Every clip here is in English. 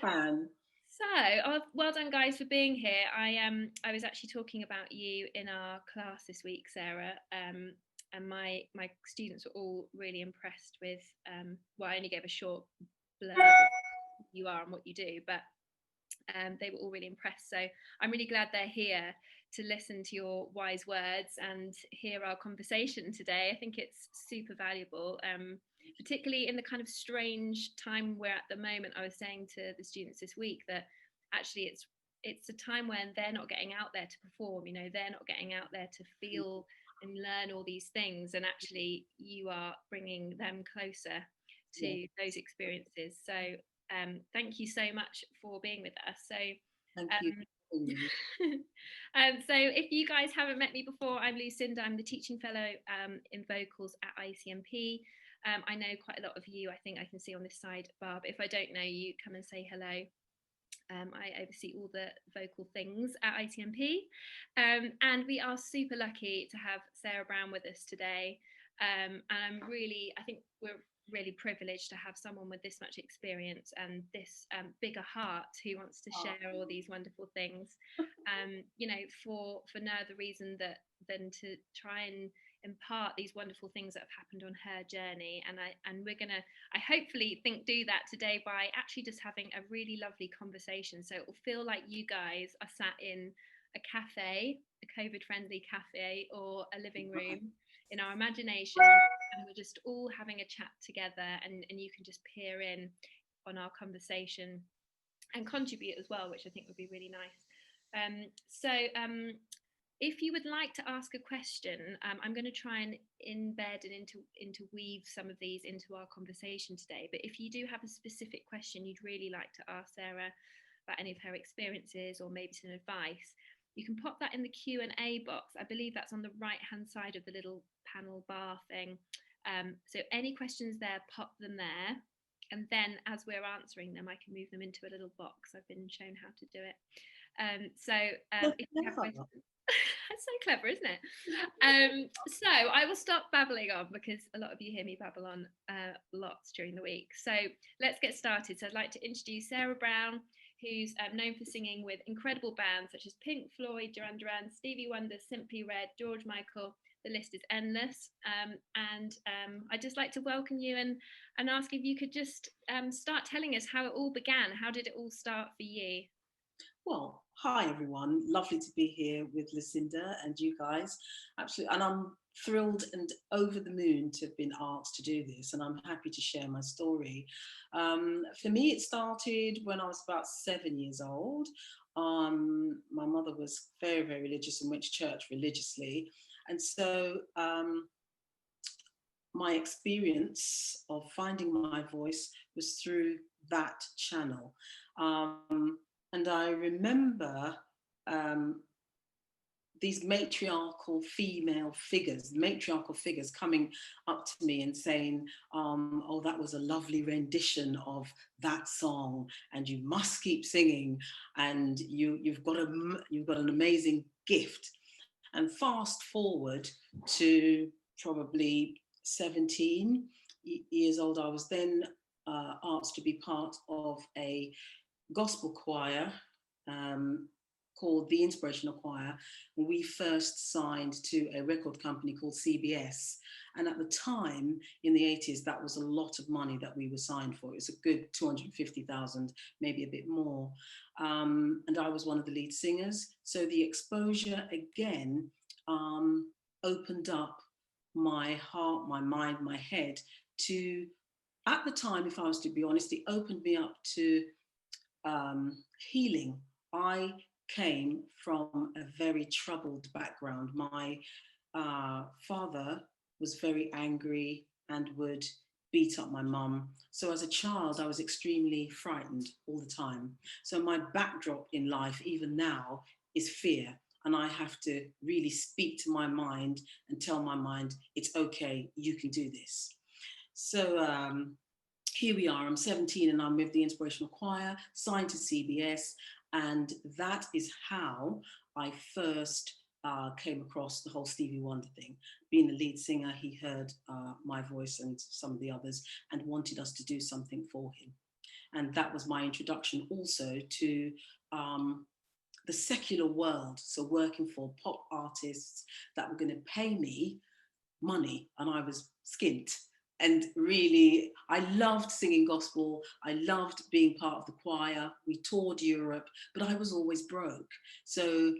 fan. So, well done, guys, for being here. I was actually talking about you in our class this week, Sarah, and my students were all really impressed with. Well, I only gave a short blurb of who you are and what you do, but they were all really impressed. So I'm really glad they're here to listen to your wise words and hear our conversation today. I think it's super valuable, particularly in the kind of strange time we're at the moment. I was saying to the students this week that actually it's a time when they're not getting out there to perform. You know, they're not getting out there to feel and learn all these things, and actually you are bringing them closer Yeah, to those experiences. So thank you so much for being with us. So, thank you. um, so if you guys haven't met me before, I'm Lucinda. I'm the teaching fellow in vocals at ICMP. I know quite a lot of you. I think I can see on this side, Barb. If I don't know you, come and say hello. I oversee all the vocal things at ICMP, and we are super lucky to have Sarah Brown with us today. And I think we're really privileged to have someone with this much experience and this bigger heart who wants to share all these wonderful things. For no other reason than to try and impart these wonderful things that have happened on her journey. And we're gonna, I hopefully think, do that today by actually just having a really lovely conversation. So it will feel like you guys are sat in a cafe, a COVID friendly cafe, or a living room in our imagination, and we're just all having a chat together, and you can just peer in on our conversation and contribute as well, which I think would be really nice. If you would like to ask a question, I'm going to try and embed and interweave some of these into our conversation today. But if you do have a specific question you'd really like to ask Sarah about any of her experiences or maybe some advice, you can pop that in the Q&A box. I believe that's on the right hand side of the little panel bar thing. So any questions there, pop them there. And then as we're answering them, I can move them into a little box. I've been shown how to do it. If you have questions, it's so clever, isn't it? So I will stop babbling on because a lot of you hear me babble on lots during the week. So let's get started. So I'd like to introduce Sarah Brown, who's known for singing with incredible bands such as Pink Floyd, Duran Duran, Stevie Wonder, Simply Red, George Michael. The list is endless. I'd just like to welcome you and ask if you could just start telling us how it all began. How did it all start for you? Well, hi everyone. Lovely to be here with Lucinda and you guys. Absolutely. And I'm thrilled and over the moon to have been asked to do this, and I'm happy to share my story. For me, it started when I was about 7 years old. My mother was very, very religious and went to church religiously. And so my experience of finding my voice was through that channel. And I remember these matriarchal figures coming up to me and saying, oh, that was a lovely rendition of that song, and you must keep singing, and you've got an amazing gift. And fast forward to probably 17 years old, I was then asked to be part of a gospel choir called the Inspirational Choir. We first signed to a record company called CBS. And at the time, in the 80s, that was a lot of money that we were signed for. It was a good 250,000, maybe a bit more. And I was one of the lead singers. So the exposure again opened up my heart, my mind, my head to, at the time, if I was to be honest, it opened me up to healing. I came from a very troubled background. My father was very angry and would beat up my mum. So as a child, I was extremely frightened all the time. So my backdrop in life, even now, is fear. And I have to really speak to my mind and tell my mind, it's okay, you can do this. So here we are, I'm 17 and I'm with the Inspirational Choir, signed to CBS, and that is how I first came across the whole Stevie Wonder thing. Being the lead singer, he heard my voice and some of the others and wanted us to do something for him. And that was my introduction also to the secular world. So working for pop artists that were going to pay me money, and I was skint. And really, I loved singing gospel. I loved being part of the choir. We toured Europe, but I was always broke. So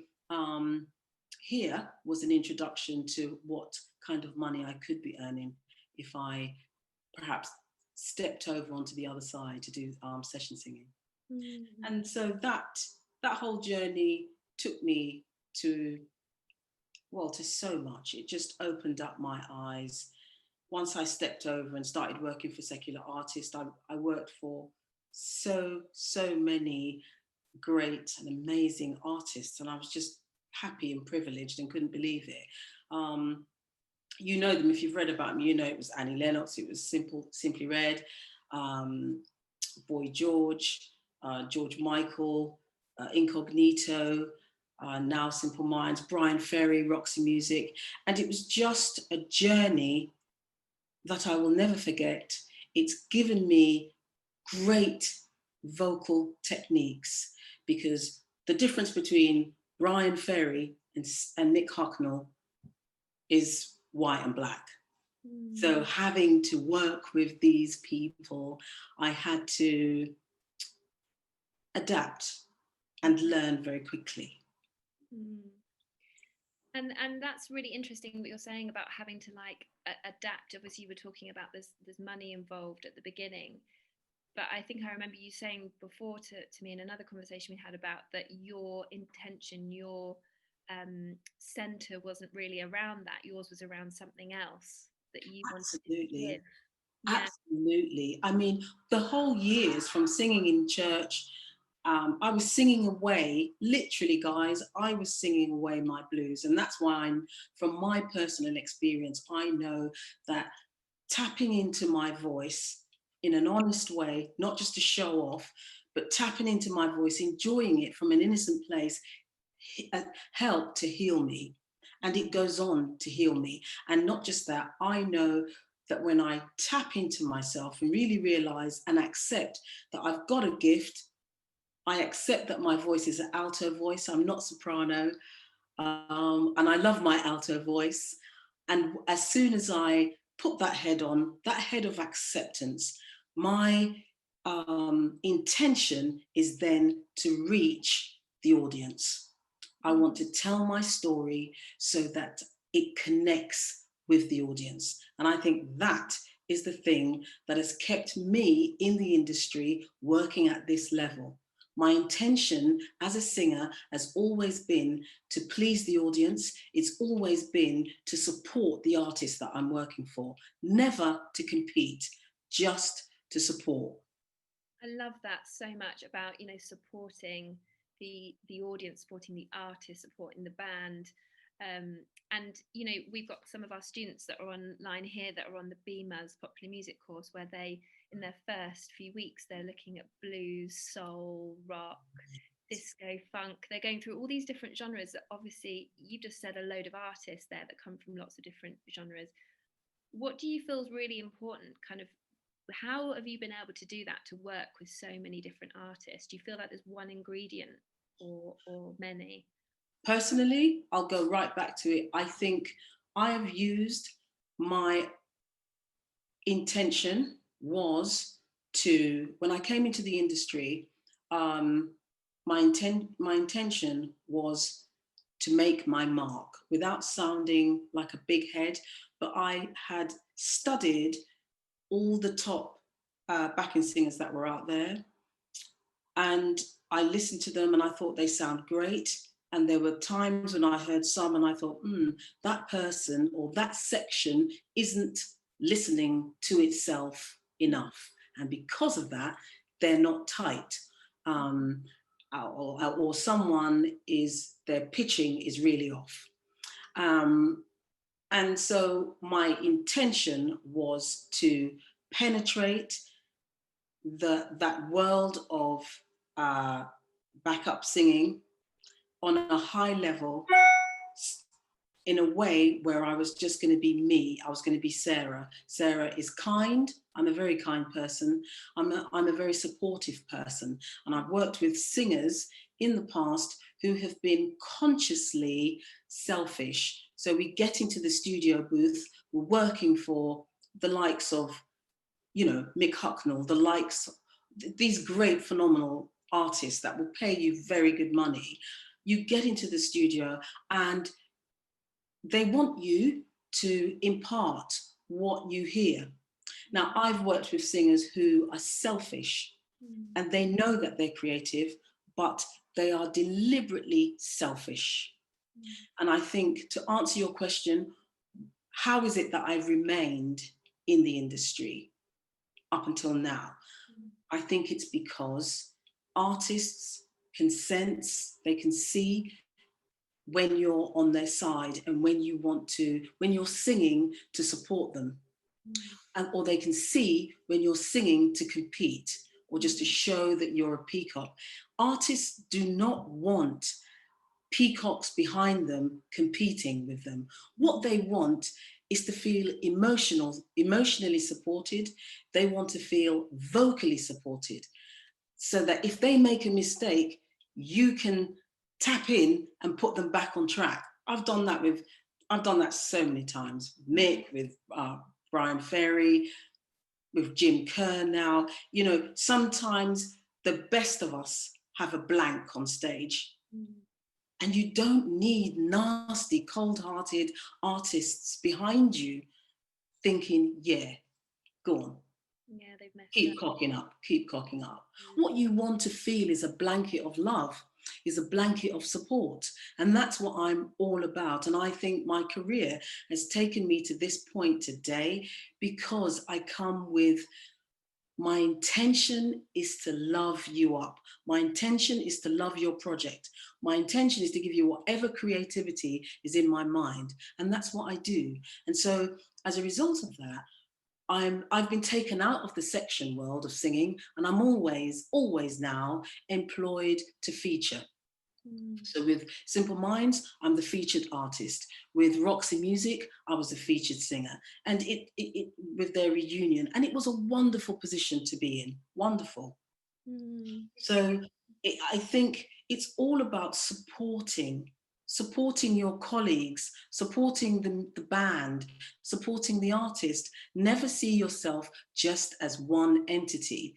here was an introduction to what kind of money I could be earning if I perhaps stepped over onto the other side to do session singing. Mm-hmm. And so that whole journey took me to so much. It just opened up my eyes. Once I stepped over and started working for secular artists, I worked for so many great and amazing artists, and I was just happy and privileged and couldn't believe it. You know them if you've read about them. You know it was Annie Lennox, it was Simply Red, Boy George, George Michael, Incognito, Now Simple Minds, Brian Ferry, Roxy Music. And it was just a journey that I will never forget. It's given me great vocal techniques, because the difference between Brian Ferry and Nick Hucknall is white and black. So having to work with these people, I had to adapt and learn very quickly. And that's really interesting what you're saying about having to adapt. Obviously you were talking about there's money involved at the beginning, but I think I remember you saying before to me in another conversation we had about that your intention, your center wasn't really around that. Yours was around something else that you wanted to give. Yeah. Absolutely. I mean, the whole years from singing in church, I was singing away, literally, guys, I was singing away my blues. And that's why from my personal experience, I know that tapping into my voice in an honest way, not just to show off, but tapping into my voice, enjoying it from an innocent place, helped to heal me. And it goes on to heal me. And not just that, I know that when I tap into myself and really realize and accept that I've got a gift, I accept that my voice is an alto voice. I'm not soprano. And I love my alto voice. And as soon as I put that head on, that head of acceptance, my intention is then to reach the audience. I want to tell my story so that it connects with the audience. And I think that is the thing that has kept me in the industry working at this level. My intention as a singer has always been to please the audience. It's always been to support the artist that I'm working for, never to compete, just to support. I love that so much about, supporting the audience, supporting the artist, supporting the band. And we've got some of our students that are online here that are on the BMAS popular music course, where they, in their first few weeks, they're looking at blues, soul, rock, disco, funk. They're going through all these different genres that obviously you just said a load of artists there that come from lots of different genres. What do you feel is really important? Kind of, how have you been able to do that, to work with so many different artists? Do you feel like there's one ingredient or many? Personally, I'll go right back to it. I think I have used my intention was to, when I came into the industry, my intention was to make my mark without sounding like a big head, but I had studied all the top backing singers that were out there, and I listened to them and I thought they sound great. And there were times when I heard some and I thought, that person or that section isn't listening to itself enough. And because of that, they're not tight. Or someone their pitching is really off. And so my intention was to penetrate that world of backup singing on a high level in a way where I was just going to be me. I was going to be Sarah. Sarah is kind. I'm a very kind person. I'm a very supportive person. And I've worked with singers in the past who have been consciously selfish. So we get into the studio booth, we're working for the likes of, you know, Mick Hucknall, the likes, these great, phenomenal artists that will pay you very good money. You get into the studio and they want you to impart what you hear. Now, I've worked with singers who are selfish and they know that they're creative, but they are deliberately selfish. And I think, to answer your question, how is it that I've remained in the industry up until now? I think it's because artists can sense, they can see when you're on their side and when you want to, when you're singing to support them. And, or they can see when you're singing to compete or just to show that you're a peacock. Artists do not want peacocks behind them competing with them. What they want is to feel emotionally supported. They want to feel vocally supported, so that if they make a mistake, you can tap in and put them back on track. I've done that so many times. Mick, with Brian Ferry, with Jim Kerr now. You know, sometimes the best of us have a blank on stage. And you don't need nasty, cold-hearted artists behind you thinking, yeah, go on. Yeah, they've messed Keep up. cocking up, keep cocking up. What you want to feel is a blanket of love, is a blanket of support. And that's what I'm all about. And I think my career has taken me to this point today because I come with, my intention is to love you up. My intention is to love your project. My intention is to give you whatever creativity is in my mind. And that's what I do. And so as a result of that, I've been taken out of the section world of singing, and I'm always now employed to feature. So with Simple Minds, I'm the featured artist. With Roxy Music, I was the featured singer. And it with their reunion, and it was a wonderful position to be in, wonderful. So I think it's all about supporting your colleagues, supporting the band, supporting the artist. Never see yourself just as one entity.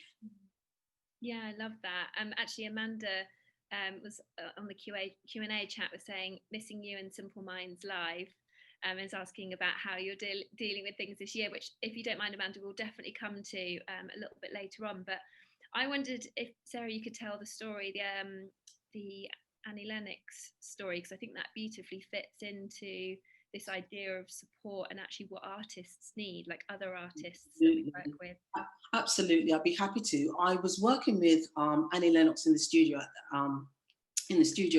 Yeah, I love that. Actually, Amanda was on the Q&A chat, was saying, missing you and Simple Minds live, is asking about how you're dealing with things this year, which, if you don't mind, Amanda, we'll definitely come to a little bit later on. But I wondered if, Sarah, you could tell the story, the Annie Lennox story, because I think that beautifully fits into this idea of support and actually what artists need, like other artists that we work with. Absolutely, I'd be happy to. I was working with Annie Lennox in the studio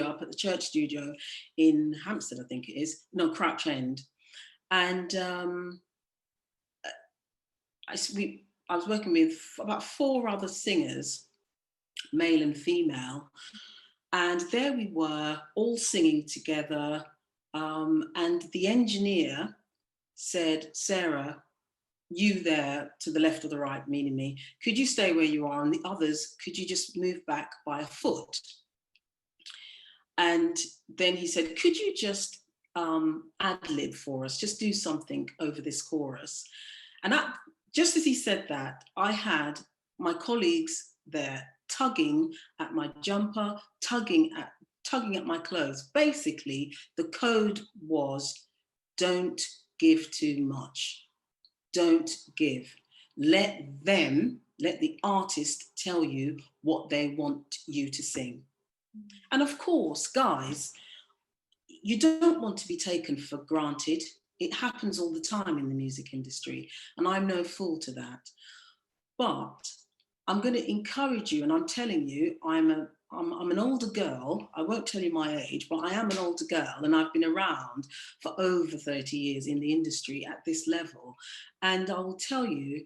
up at the church studio in Hampstead, I think it is, no, Crouch End. And I was working with about 4 other singers, male and female, and there we were all singing together. And the engineer said, Sarah, you there to the left or the right, meaning me, could you stay where you are? And the others, could you just move back by a foot? And then he said, could you just ad-lib for us, just do something over this chorus? And just as he said that, I had my colleagues there tugging at my jumper, tugging at my clothes. Basically, the code was, don't give too much. Don't give. Let the artist tell you what they want you to sing. And of course, guys, you don't want to be taken for granted. It happens all the time in the music industry, and I'm no fool to that. But I'm going to encourage you, and I'm telling you, I'm an older girl. I won't tell you my age, but I am an older girl, and I've been around for over 30 years in the industry at this level. And I will tell you,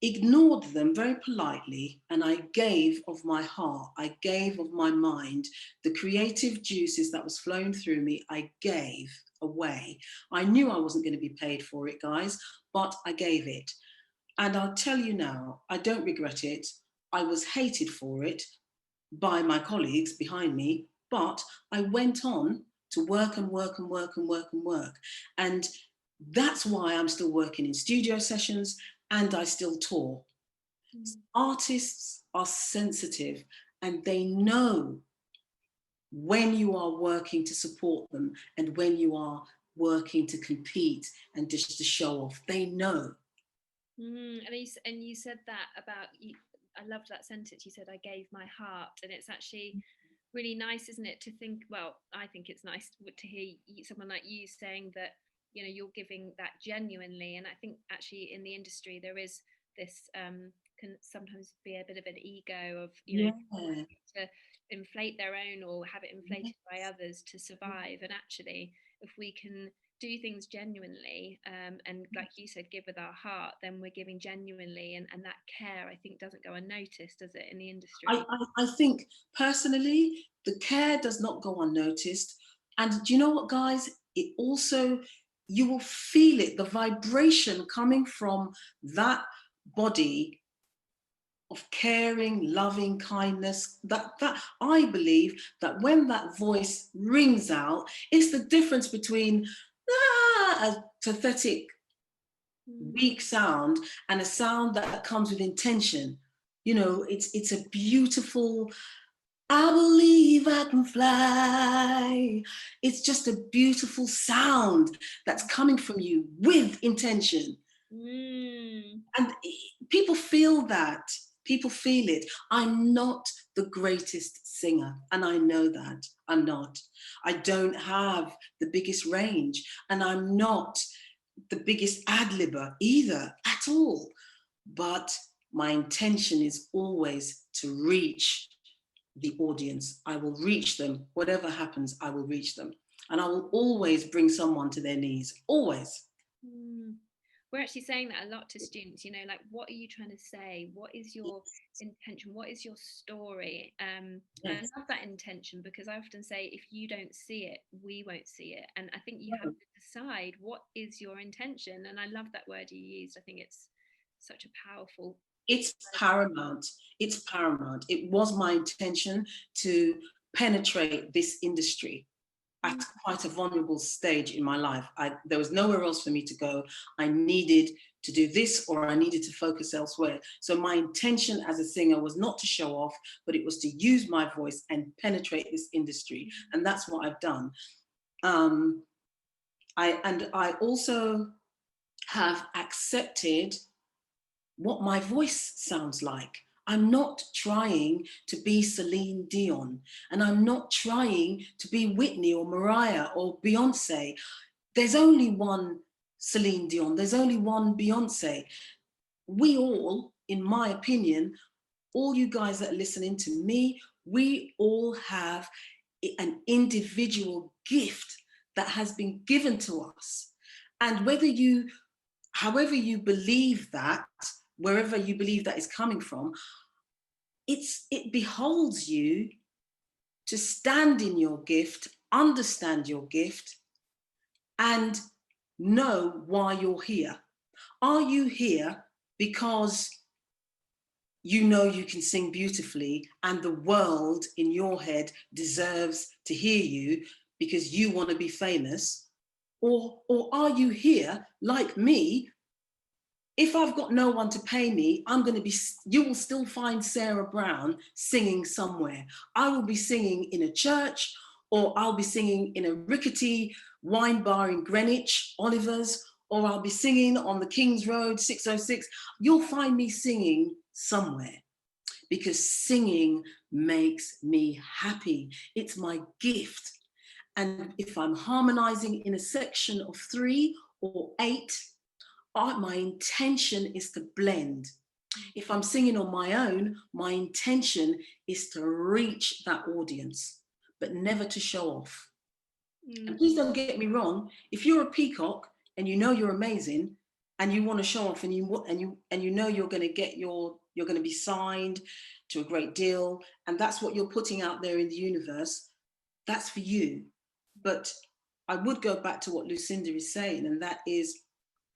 ignored them very politely, and I gave of my heart, I gave of my mind, the creative juices that was flowing through me, I gave away. I knew I wasn't going to be paid for it, guys, but I gave it. And I'll tell you now, I don't regret it. I was hated for it by my colleagues behind me, but I went on to work and work and work and work and work. And that's why I'm still working in studio sessions and I still tour. Artists are sensitive and they know when you are working to support them and when you are working to compete and just to show off. They know. And you said that about you. I loved that sentence. You said, I gave my heart. And it's actually really nice, isn't it, to think, well, I think it's nice to hear someone like you saying that, you know, you're giving that genuinely. And I think actually in the industry, there is this, can sometimes be a bit of an ego of, you know, to inflate their own or have it inflated by others to survive. And actually, if we can do things genuinely, and like you said, give with our heart, then we're giving genuinely, and that care, I think, doesn't go unnoticed, does it, in the industry? I think personally the care does not go unnoticed. And do you know what, guys, it also, you will feel it, the vibration coming from that body of caring, loving kindness, that I believe that when that voice rings out, it's the difference between a pathetic, weak sound and a sound that comes with intention. You know, it's a beautiful, I believe I can fly. It's just a beautiful sound that's coming from you with intention. And people feel that. People feel it. I'm not the greatest singer, and I know that. I'm not. I don't have the biggest range, and I'm not the biggest ad-libber either, at all. But my intention is always to reach the audience. I will reach them. Whatever happens, I will reach them. And I will always bring someone to their knees, always. We're actually saying that a lot to students, you know, like, what are you trying to say? What is your intention? What is your story? And I love that intention, because I often say, if you don't see it, we won't see it. And I think you have to decide, what is your intention? And I love that word you used. I think it's such a powerful. It's paramount. It's paramount. It was my intention to penetrate this industry at quite a vulnerable stage in my life. There was nowhere else for me to go. I needed to do this, or I needed to focus elsewhere. So my intention as a singer was not to show off, but it was to use my voice and penetrate this industry. And that's what I've done. I also have accepted what my voice sounds like. I'm not trying to be Celine Dion, and I'm not trying to be Whitney or Mariah or Beyonce. There's only one Celine Dion, there's only one Beyonce. We all, in my opinion, all you guys that are listening to me, we all have an individual gift that has been given to us. And however you believe that, wherever you believe that is coming from, it beholds you to stand in your gift, understand your gift, and know why you're here. Are you here because you know you can sing beautifully and the world in your head deserves to hear you because you want to be famous? Or are you here like me? If I've got no one to pay me, you will still find Sarah Brown singing somewhere. I will be singing in a church, or I'll be singing in a rickety wine bar in Greenwich, Oliver's, or I'll be singing on the King's Road, 606. You'll find me singing somewhere, because singing makes me happy. It's my gift. And if I'm harmonizing in a section of 3 or 8, my intention is to blend. If I'm singing on my own, my intention is to reach that audience, but never to show off. And please don't get me wrong, if you're a peacock and you know you're amazing and you want to show off, and you know you're going to get you're going to be signed to a great deal, and that's what you're putting out there in the universe. That's for you. But I would go back to what Lucinda is saying, and that is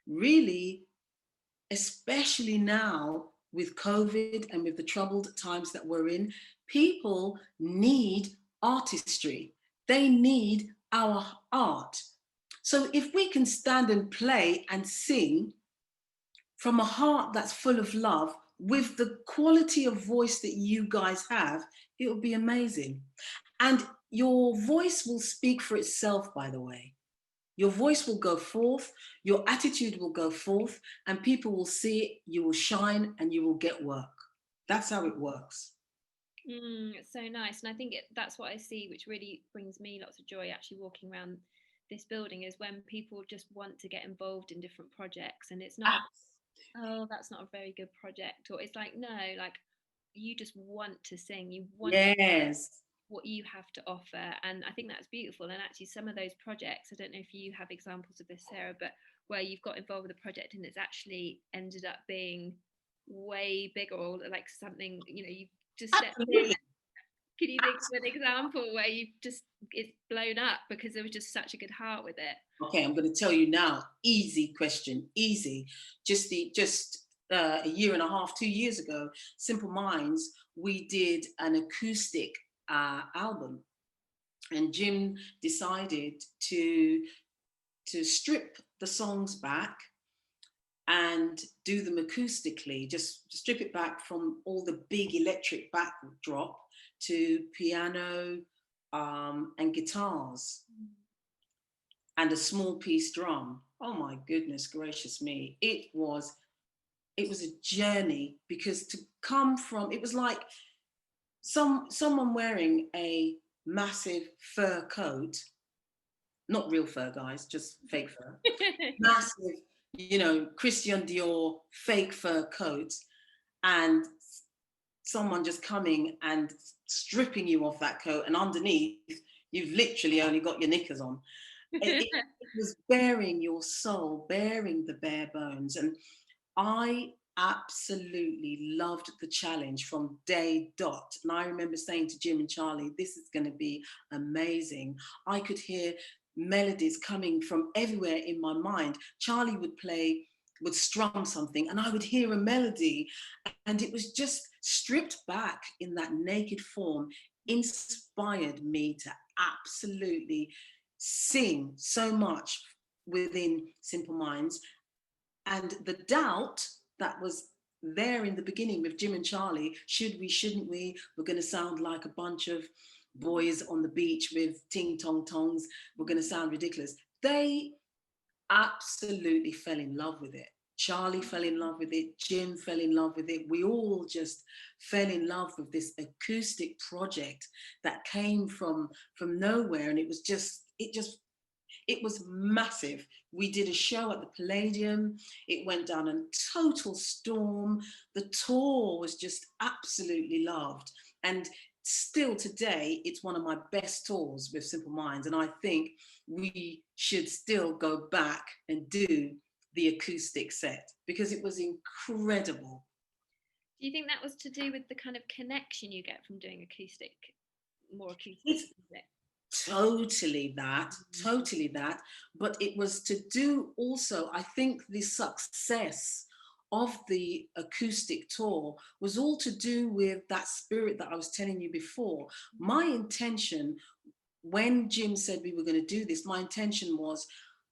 really, especially now with COVID and with the troubled times that we're in, people need artistry. They need our art. So if we can stand and play and sing from a heart that's full of love, with the quality of voice that you guys have, it will be amazing. And your voice will speak for itself, by the way. Your voice will go forth, your attitude will go forth, and people will see it, you will shine, and you will get work. That's how it works. It's so nice. And I think that's what I see, which really brings me lots of joy actually walking around this building, is when people just want to get involved in different projects. And it's not, oh, that's not a very good project. Or it's like, no, like you just want to sing. You want Yes. what you have to offer. And I think that's beautiful. And actually some of those projects, I don't know if you have examples of this, Sarah, but where you've got involved with a project and it's actually ended up being way bigger, or like something, you know, you just stepped in. Can you think of an example where it's blown up because there was just such a good heart with it? Okay, I'm going to tell you now. Easy question, easy. Just a year and a half, 2 years ago, Simple Minds, we did an acoustic album, and Jim decided to strip the songs back and do them acoustically, just strip it back from all the big electric backdrop to piano and guitars and a small piece drum. Oh my goodness gracious me. It was a journey, because to come from, it was like someone wearing a massive fur coat, not real fur, guys, just fake fur, massive, you know, Christian Dior fake fur coat, and someone just coming and stripping you off that coat, and underneath you've literally only got your knickers on. It was bearing your soul, bearing the bare bones. And I absolutely loved the challenge from day dot. And I remember saying to Jim and Charlie, this is going to be amazing. I could hear melodies coming from everywhere in my mind. Charlie would strum something, and I would hear a melody, and it was just stripped back in that naked form, inspired me to absolutely sing so much within Simple Minds. And the doubt that was there in the beginning with Jim and Charlie, should we, shouldn't we, we're going to sound like a bunch of boys on the beach with ting tong tongs, we're going to sound ridiculous. They absolutely fell in love with it. Charlie fell in love with it, Jim fell in love with it. We all just fell in love with this acoustic project that came from nowhere, and it was massive. We did a show at the Palladium. It went down a total storm. The tour was just absolutely loved. And still today, it's one of my best tours with Simple Minds. And I think we should still go back and do the acoustic set, because it was incredible. Do you think that was to do with the kind of connection you get from doing more acoustic music? Totally that. But it was to do also, I think the success of the acoustic tour was all to do with that spirit that I was telling you before. My intention, when Jim said we were going to do this, my intention was,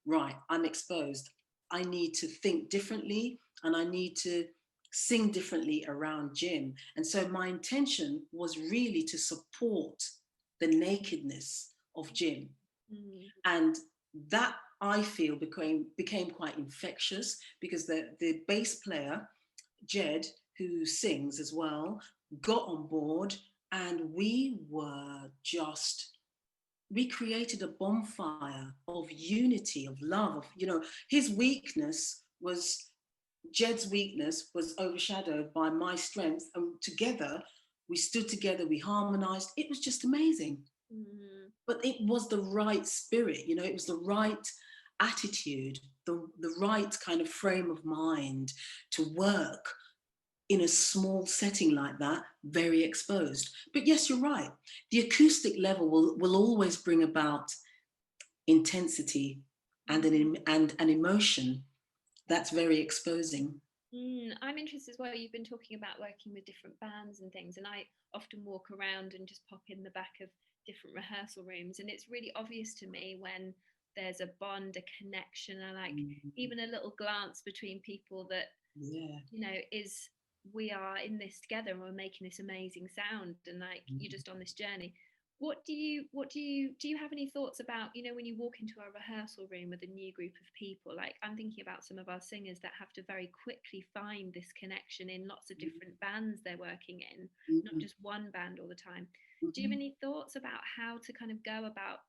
right, I'm exposed. I need to think differently, and I need to sing differently around Jim. And so my intention was really to support the nakedness of Jim. And that, I feel, became quite infectious, because the bass player, Jed, who sings as well, got on board, and we created a bonfire of unity, of love. You know, Jed's weakness was overshadowed by my strength, and together we stood together, we harmonized. It was just amazing. But it was the right spirit, you know, it was the right attitude. the right kind of frame of mind to work in a small setting like that, very exposed. But yes, you're right. The acoustic level will always bring about intensity and an emotion that's very exposing. I'm interested as well. You've been talking about working with different bands and things, and I often walk around and just pop in the back of different rehearsal rooms, and it's really obvious to me when there's a bond, a connection, and like even a little glance between people that you know is we are in this together and we're making this amazing sound, and like you're just on this journey. Do you have any thoughts about, you know, when you walk into a rehearsal room with a new group of people? Like I'm thinking about some of our singers that have to very quickly find this connection in lots of different bands they're working in, not just one band all the time. Do you have any thoughts about how to kind of go about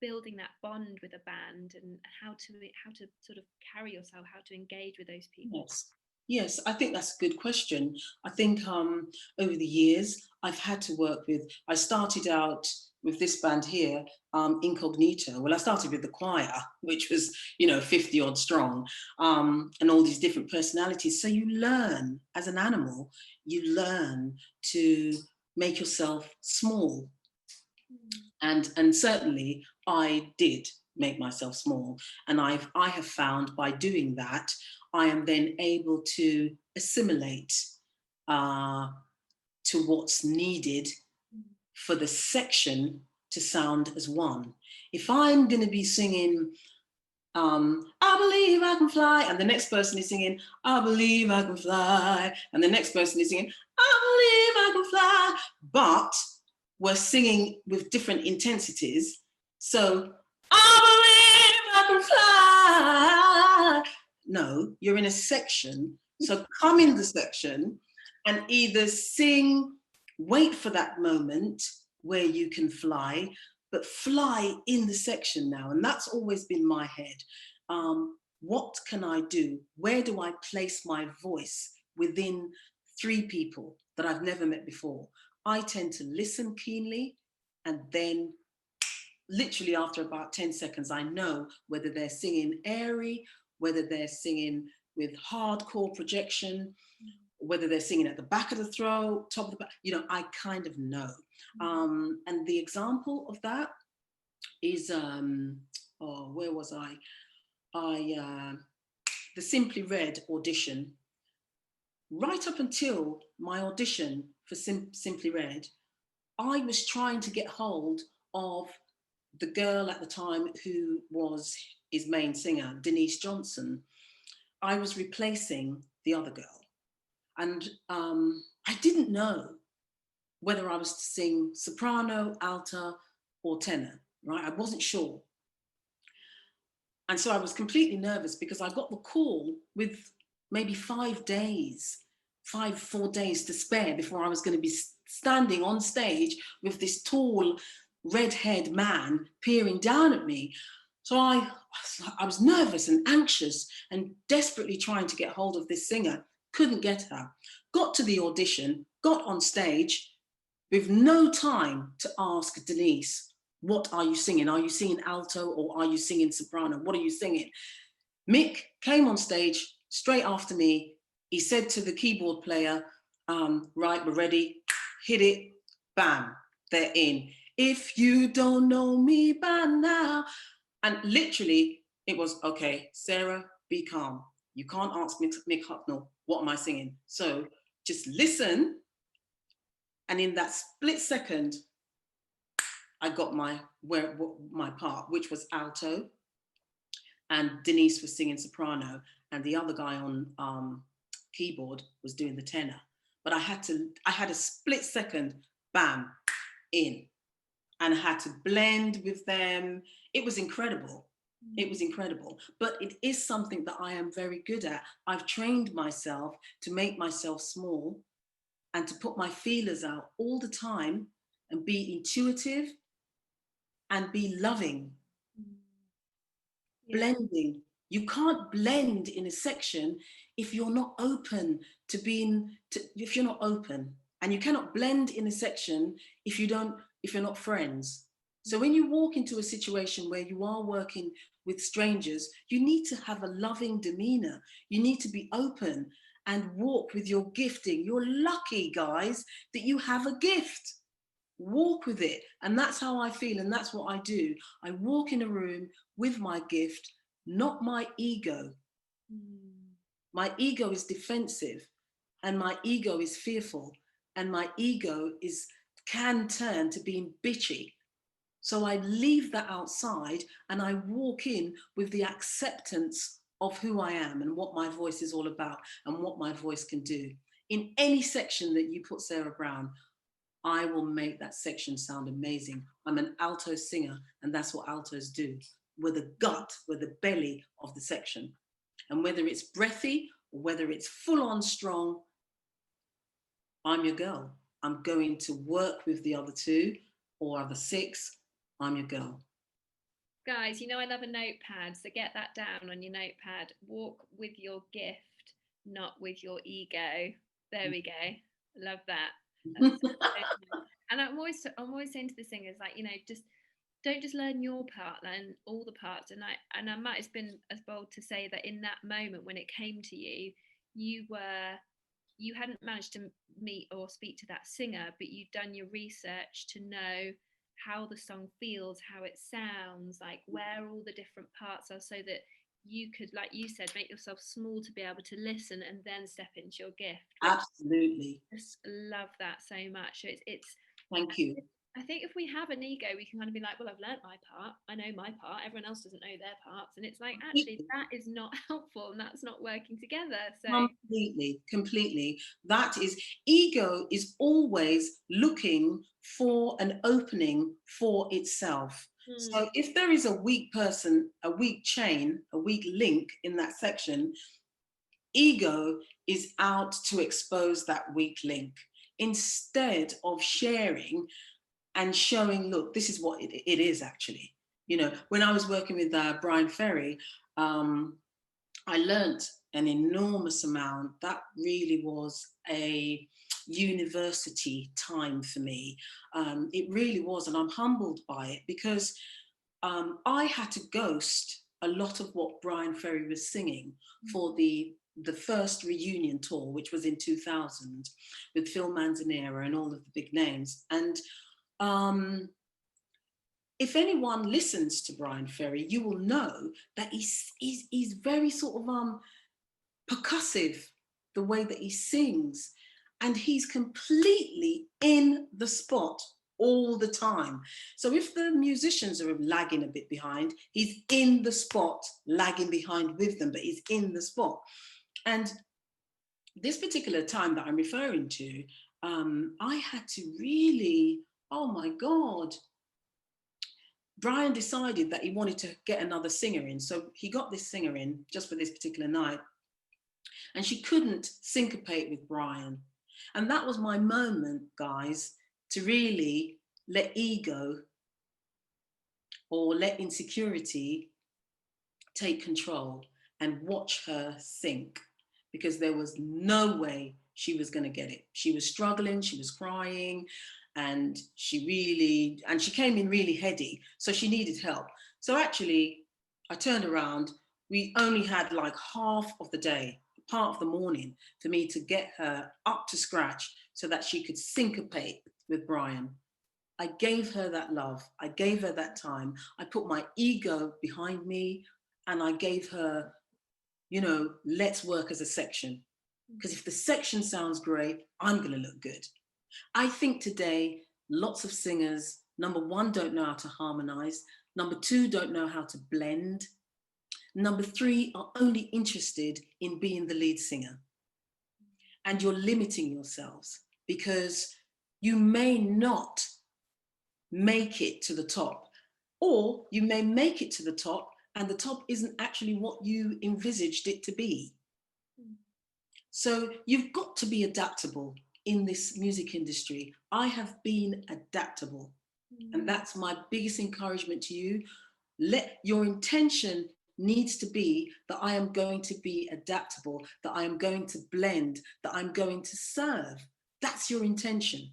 building that bond with a band, and how to sort of carry yourself, how to engage with those people? Yes, I think that's a good question. I think over the years, I've had to work with, I started out with this band here, Incognito. Well, I started with the choir, which was, 50 odd strong, and all these different personalities. So you learn, as an animal, you learn to make yourself small. And certainly I did make myself small. And I have found by doing that, I am then able to assimilate to what's needed for the section to sound as one. If I'm going to be singing, I believe I can fly, and the next person is singing, I believe I can fly, and the next person is singing, I believe I can fly, but we're singing with different intensities. So, I believe I can fly. No, you're in a section. So come in the section and either sing, wait for that moment where you can fly, but fly in the section now. And that's always been my head. What can I do? Where do I place my voice within three people that I've never met before? I tend to listen keenly, and then literally after about 10 seconds, I know whether they're singing airy, whether they're singing with hardcore projection, whether they're singing at the back of the throat, top of the back, I kind of know. And the example of that is, where was I? The Simply Red audition. Right up until my audition for Simply Red, I was trying to get hold of the girl at the time who was his main singer, Denise Johnson. I was replacing the other girl. And I didn't know whether I was to sing soprano, alto, or tenor, right? I wasn't sure. And so I was completely nervous because I got the call with maybe 4 days to spare before I was going to be standing on stage with this tall red-haired man peering down at me. So I was nervous and anxious and desperately trying to get hold of this singer. Couldn't get her. Got to the audition, got on stage with no time to ask Denise, what are you singing? Are you singing alto or are you singing soprano? What are you singing? Mick came on stage straight after me. He said to the keyboard player, right, we're ready, hit it, bam, they're in. If you don't know me by now. And literally it was, okay, Sarah, be calm. You can't ask Mick Hucknall, what am I singing? So just listen. And in that split second, I got my part, which was alto, and Denise was singing soprano, and the other guy on keyboard was doing the tenor. But I had a split second, bam, in, and I had to blend with them. It was incredible. It was incredible. But it is something that I am very good at. I've trained myself to make myself small and to put my feelers out all the time and be intuitive and be loving. Yeah. Blending. You can't blend in a section if you're not open to if you're not open. And you cannot blend in a section if you're not friends. So when you walk into a situation where you are working with strangers, you need to have a loving demeanor. You need to be open and walk with your gifting. You're lucky, guys, that you have a gift. Walk with it. And that's how I feel. And that's what I do. I walk in a room with my gift, not my ego. My ego is defensive, and my ego is fearful, and my ego can turn to being bitchy. So I leave that outside and I walk in with the acceptance of who I am and what my voice is all about and what my voice can do. In any section that you put Sarah Brown, I will make that section sound amazing. I'm an alto singer, and that's what altos do. We're the gut, we're the belly of the section. And whether it's breathy or whether it's full on strong, I'm your girl. I'm going to work with the other two or other six. I'm your girl. Guys, you know I love a notepad, so get that down on your notepad. Walk with your gift, not with your ego. There we go. Love that. And I'm always saying to the singers, like, you know, just don't just learn your part, learn all the parts. And I might have been as bold to say that in that moment when it came to you, you hadn't managed to meet or speak to that singer, but you'd done your research to know how the song feels, how it sounds, like where all the different parts are, so that you could, like you said, make yourself small to be able to listen and then step into your gift. Absolutely. I just love that so much. So it's thank you. I think if we have an ego, we can kind of be like, well, I've learnt my part, I know my part, everyone else doesn't know their parts. And it's like, actually, that is not helpful and that's not working together. So completely. That is, ego is always looking for an opening for itself. So if there is a weak person, a weak chain, a weak link in that section, ego is out to expose that weak link instead of sharing and showing, look, this is what it is actually. You know, when I was working with Brian Ferry, I learnt an enormous amount. That really was a university time for me. It really was, and I'm humbled by it because I had to ghost a lot of what Brian Ferry was singing for the first reunion tour, which was in 2000 with Phil Manzanera and all of the big names. And if anyone listens to Brian Ferry, you will know that he's very sort of percussive, the way that he sings, and he's completely in the spot all the time. So if the musicians are lagging a bit behind, he's in the spot, lagging behind with them, but he's in the spot. And this particular time that I'm referring to, I had to really, oh my God. Brian decided that he wanted to get another singer in. So he got this singer in just for this particular night. And she couldn't syncopate with Brian. And that was my moment, guys, to really let ego or let insecurity take control and watch her sink, because there was no way she was going to get it. She was struggling, she was crying, and she came in really heady, so she needed help. So actually, I turned around, we only had like half of the day, part of the morning, for me to get her up to scratch so that she could syncopate with Brian. I gave her that love, I gave her that time, I put my ego behind me, and I gave her, you know, let's work as a section. Because if the section sounds great, I'm going to look good. I think today, lots of singers, number one, don't know how to harmonize. Number two, don't know how to blend. Number three, are only interested in being the lead singer. And you're limiting yourselves because you may not make it to the top, or you may make it to the top and the top isn't actually what you envisaged it to be. So you've got to be adaptable in this music industry. I have been adaptable. And that's my biggest encouragement to you. Let your intention needs to be that I am going to be adaptable, that I am going to blend, that I'm going to serve. That's your intention.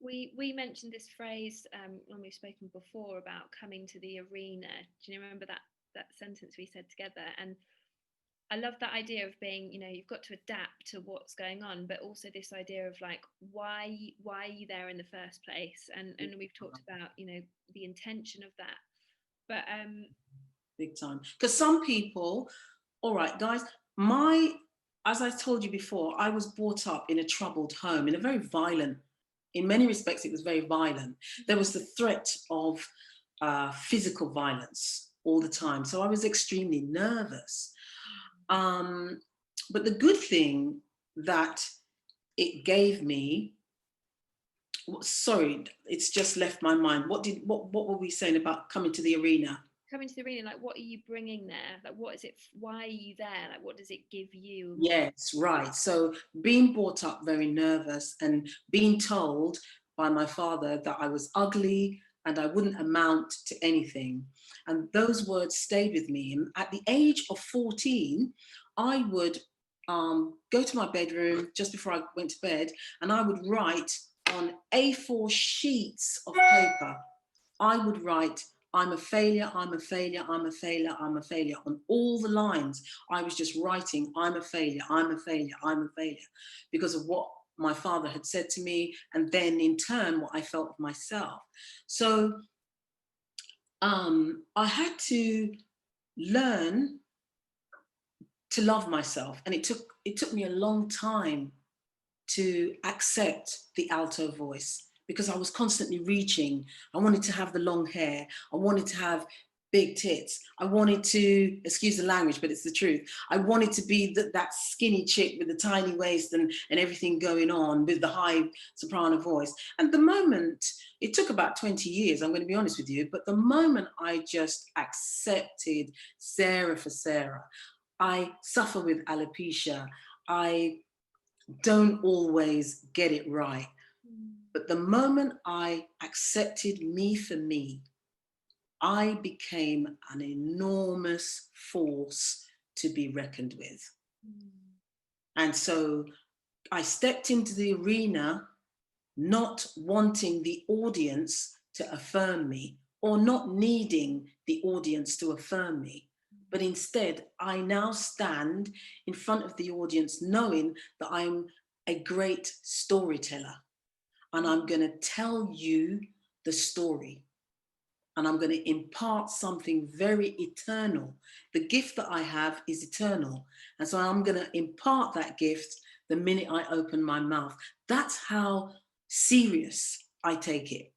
We mentioned this phrase when we've spoken before about coming to the arena. Do you remember that sentence we said together? And I love that idea of being, you've got to adapt to what's going on, but also this idea of like, why are you there in the first place? And we've talked about, the intention of that. But big time. Because some people, all right, guys, as I told you before, I was brought up in a troubled home, in a very violent, in many respects, it was very violent. There was the threat of physical violence all the time. So I was extremely nervous. But the good thing that it gave me, sorry, it's just left my mind. What were we saying about coming to the arena? Coming to the arena, like, what are you bringing there? Like, what is it? Why are you there? Like, what does it give you? Yes, right. So being brought up very nervous and being told by my father that I was ugly and I wouldn't amount to anything. And those words stayed with me. And at the age of 14, I would go to my bedroom just before I went to bed, and I would write on A4 sheets of paper. I would write, I'm a failure, I'm a failure, I'm a failure, I'm a failure. On all the lines, I was just writing, I'm a failure, I'm a failure, I'm a failure, because of what my father had said to me, and then in turn, what I felt of myself. So I had to learn to love myself. And it took me a long time to accept the alto voice, because I was constantly reaching. I wanted to have the long hair. I wanted to have big tits. I wanted to, excuse the language, but it's the truth. I wanted to be that skinny chick with the tiny waist and everything going on with the high soprano voice. And the moment, it took about 20 years, I'm going to be honest with you, but the moment I just accepted Sarah for Sarah, I suffer with alopecia. I don't always get it right. But the moment I accepted me for me, I became an enormous force to be reckoned with. And so I stepped into the arena not wanting the audience to affirm me, or not needing the audience to affirm me. But instead, I now stand in front of the audience knowing that I'm a great storyteller, and I'm going to tell you the story, and I'm going to impart something very eternal. The gift that I have is eternal, and so I'm going to impart that gift the minute I open my mouth. That's how serious I take it.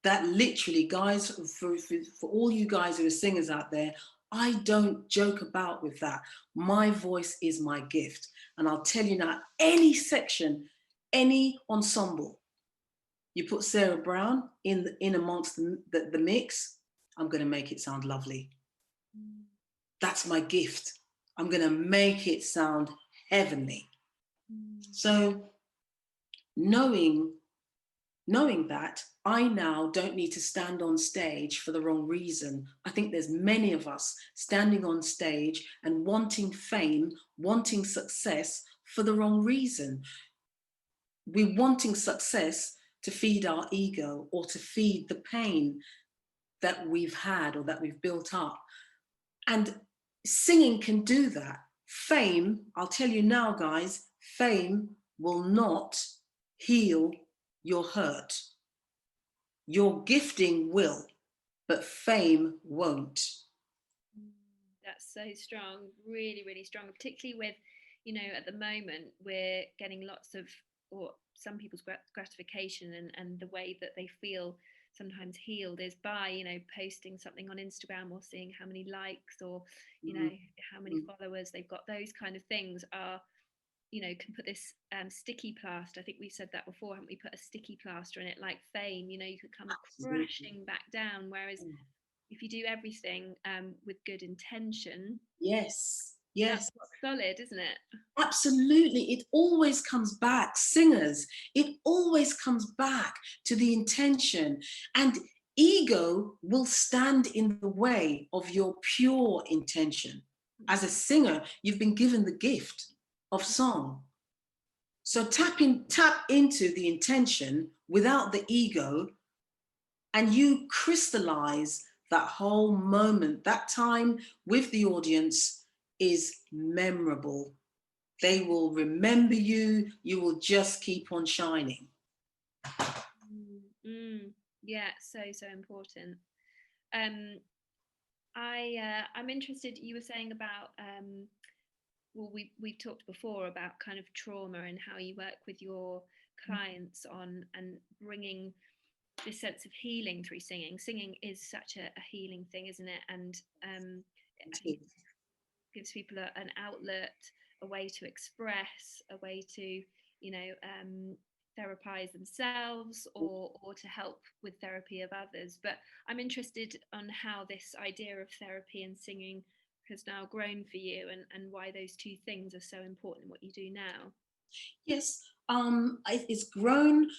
That literally, guys, for all you guys who are singers out there, I don't joke about with that. My voice is my gift. And I'll tell you now, any section, any ensemble, you put Sarah Brown in amongst the mix, I'm going to make it sound lovely. That's my gift. I'm going to make it sound heavenly. So knowing that, I now don't need to stand on stage for the wrong reason. I think there's many of us standing on stage and wanting fame, wanting success for the wrong reason. We're wanting success to feed our ego, or to feed the pain that we've had or that we've built up. And singing can do that. Fame, I'll tell you now, guys, fame will not heal your hurt. Your gifting will, but fame won't. That's so strong, really, really strong, particularly with, at the moment, we're getting lots of, or some people's gratification and the way that they feel sometimes healed is by, posting something on Instagram, or seeing how many likes, or, how many followers they've got. Those kind of things are, can put this sticky plaster. I think we said that before, haven't we? Put a sticky plaster in it, like fame. You could come crashing back down. Whereas if you do everything with good intention, yes, that's solid, isn't it? Absolutely. It always comes back, singers. It always comes back to the intention, and ego will stand in the way of your pure intention. As a singer, you've been given the gift of song. So tap into the intention without the ego, and you crystallize that whole moment. That time with the audience is memorable. They will remember you. You will just keep on shining. Yeah, so important. I'm interested. You were saying about well, we've talked before about kind of trauma and how you work with your clients on and bringing this sense of healing through singing. Singing is such a healing thing, isn't it? And it gives people an outlet, a way to express, a way to, therapize themselves or to help with therapy of others. But I'm interested on how this idea of therapy and singing has now grown for you, and why those two things are so important in what you do now. Yes, it's grown.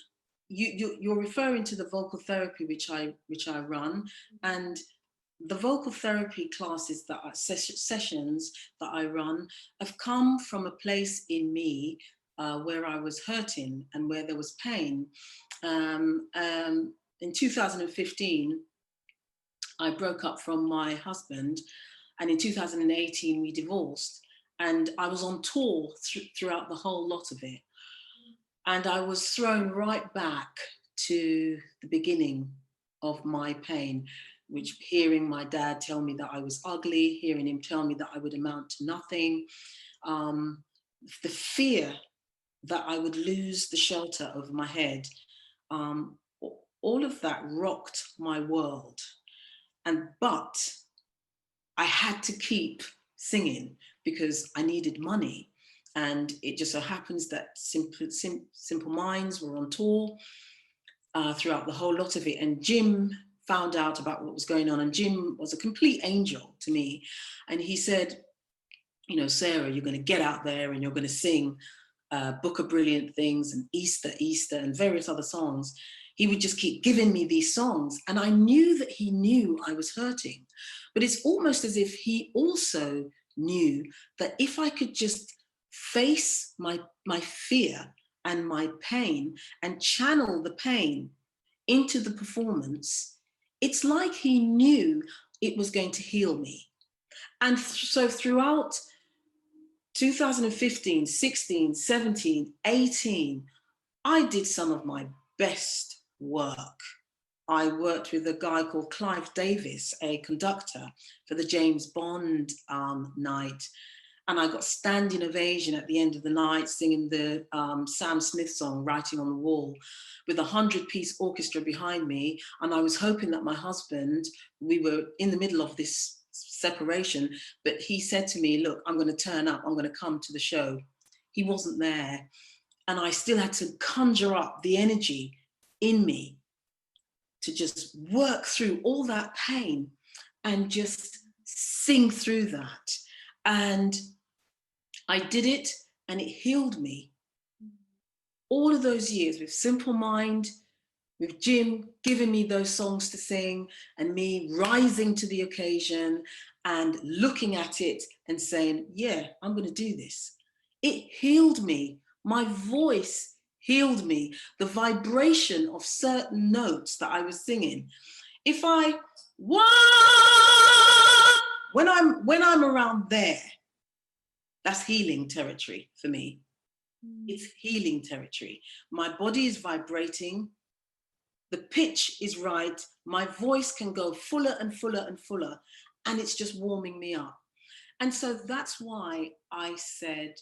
You're referring to the vocal therapy which I run, and the vocal therapy classes that are sessions that I run have come from a place in me where I was hurting and where there was pain. In 2015, I broke up from my husband, and in 2018 we divorced, and I was on tour throughout the whole lot of it. And I was thrown right back to the beginning of my pain, which hearing my dad tell me that I was ugly, hearing him tell me that I would amount to nothing, the fear that I would lose the shelter over my head, all of that rocked my world. But I had to keep singing because I needed money. And it just so happens that Simple Minds were on tour throughout the whole lot of it. And Jim found out about what was going on. And Jim was a complete angel to me. And he said, Sarah, you're going to get out there and you're going to sing Book of Brilliant Things and Easter, and various other songs. He would just keep giving me these songs. And I knew that he knew I was hurting. But it's almost as if he also knew that if I could just face my fear and my pain and channel the pain into the performance, it's like he knew it was going to heal me. And so throughout 2015, 16, 17, 18, I did some of my best work. I worked with a guy called Clive Davis, a conductor for the James Bond night. And I got standing ovation at the end of the night singing the Sam Smith song, Writing on the Wall, with a 100-piece orchestra behind me. And I was hoping that my husband, we were in the middle of this separation, but he said to me, look, I'm going to turn up, I'm going to come to the show. He wasn't there. And I still had to conjure up the energy in me to just work through all that pain and just sing through that. And I did it, and it healed me. All of those years with Simple Mind, with Jim giving me those songs to sing, and me rising to the occasion and looking at it and saying, yeah, I'm going to do this. It healed me. My voice healed me. The vibration of certain notes that I was singing. If I, when I'm around there, that's healing territory for me. It's healing territory. My body is vibrating. The pitch is right. My voice can go fuller and fuller and fuller, and it's just warming me up. And so that's why I said,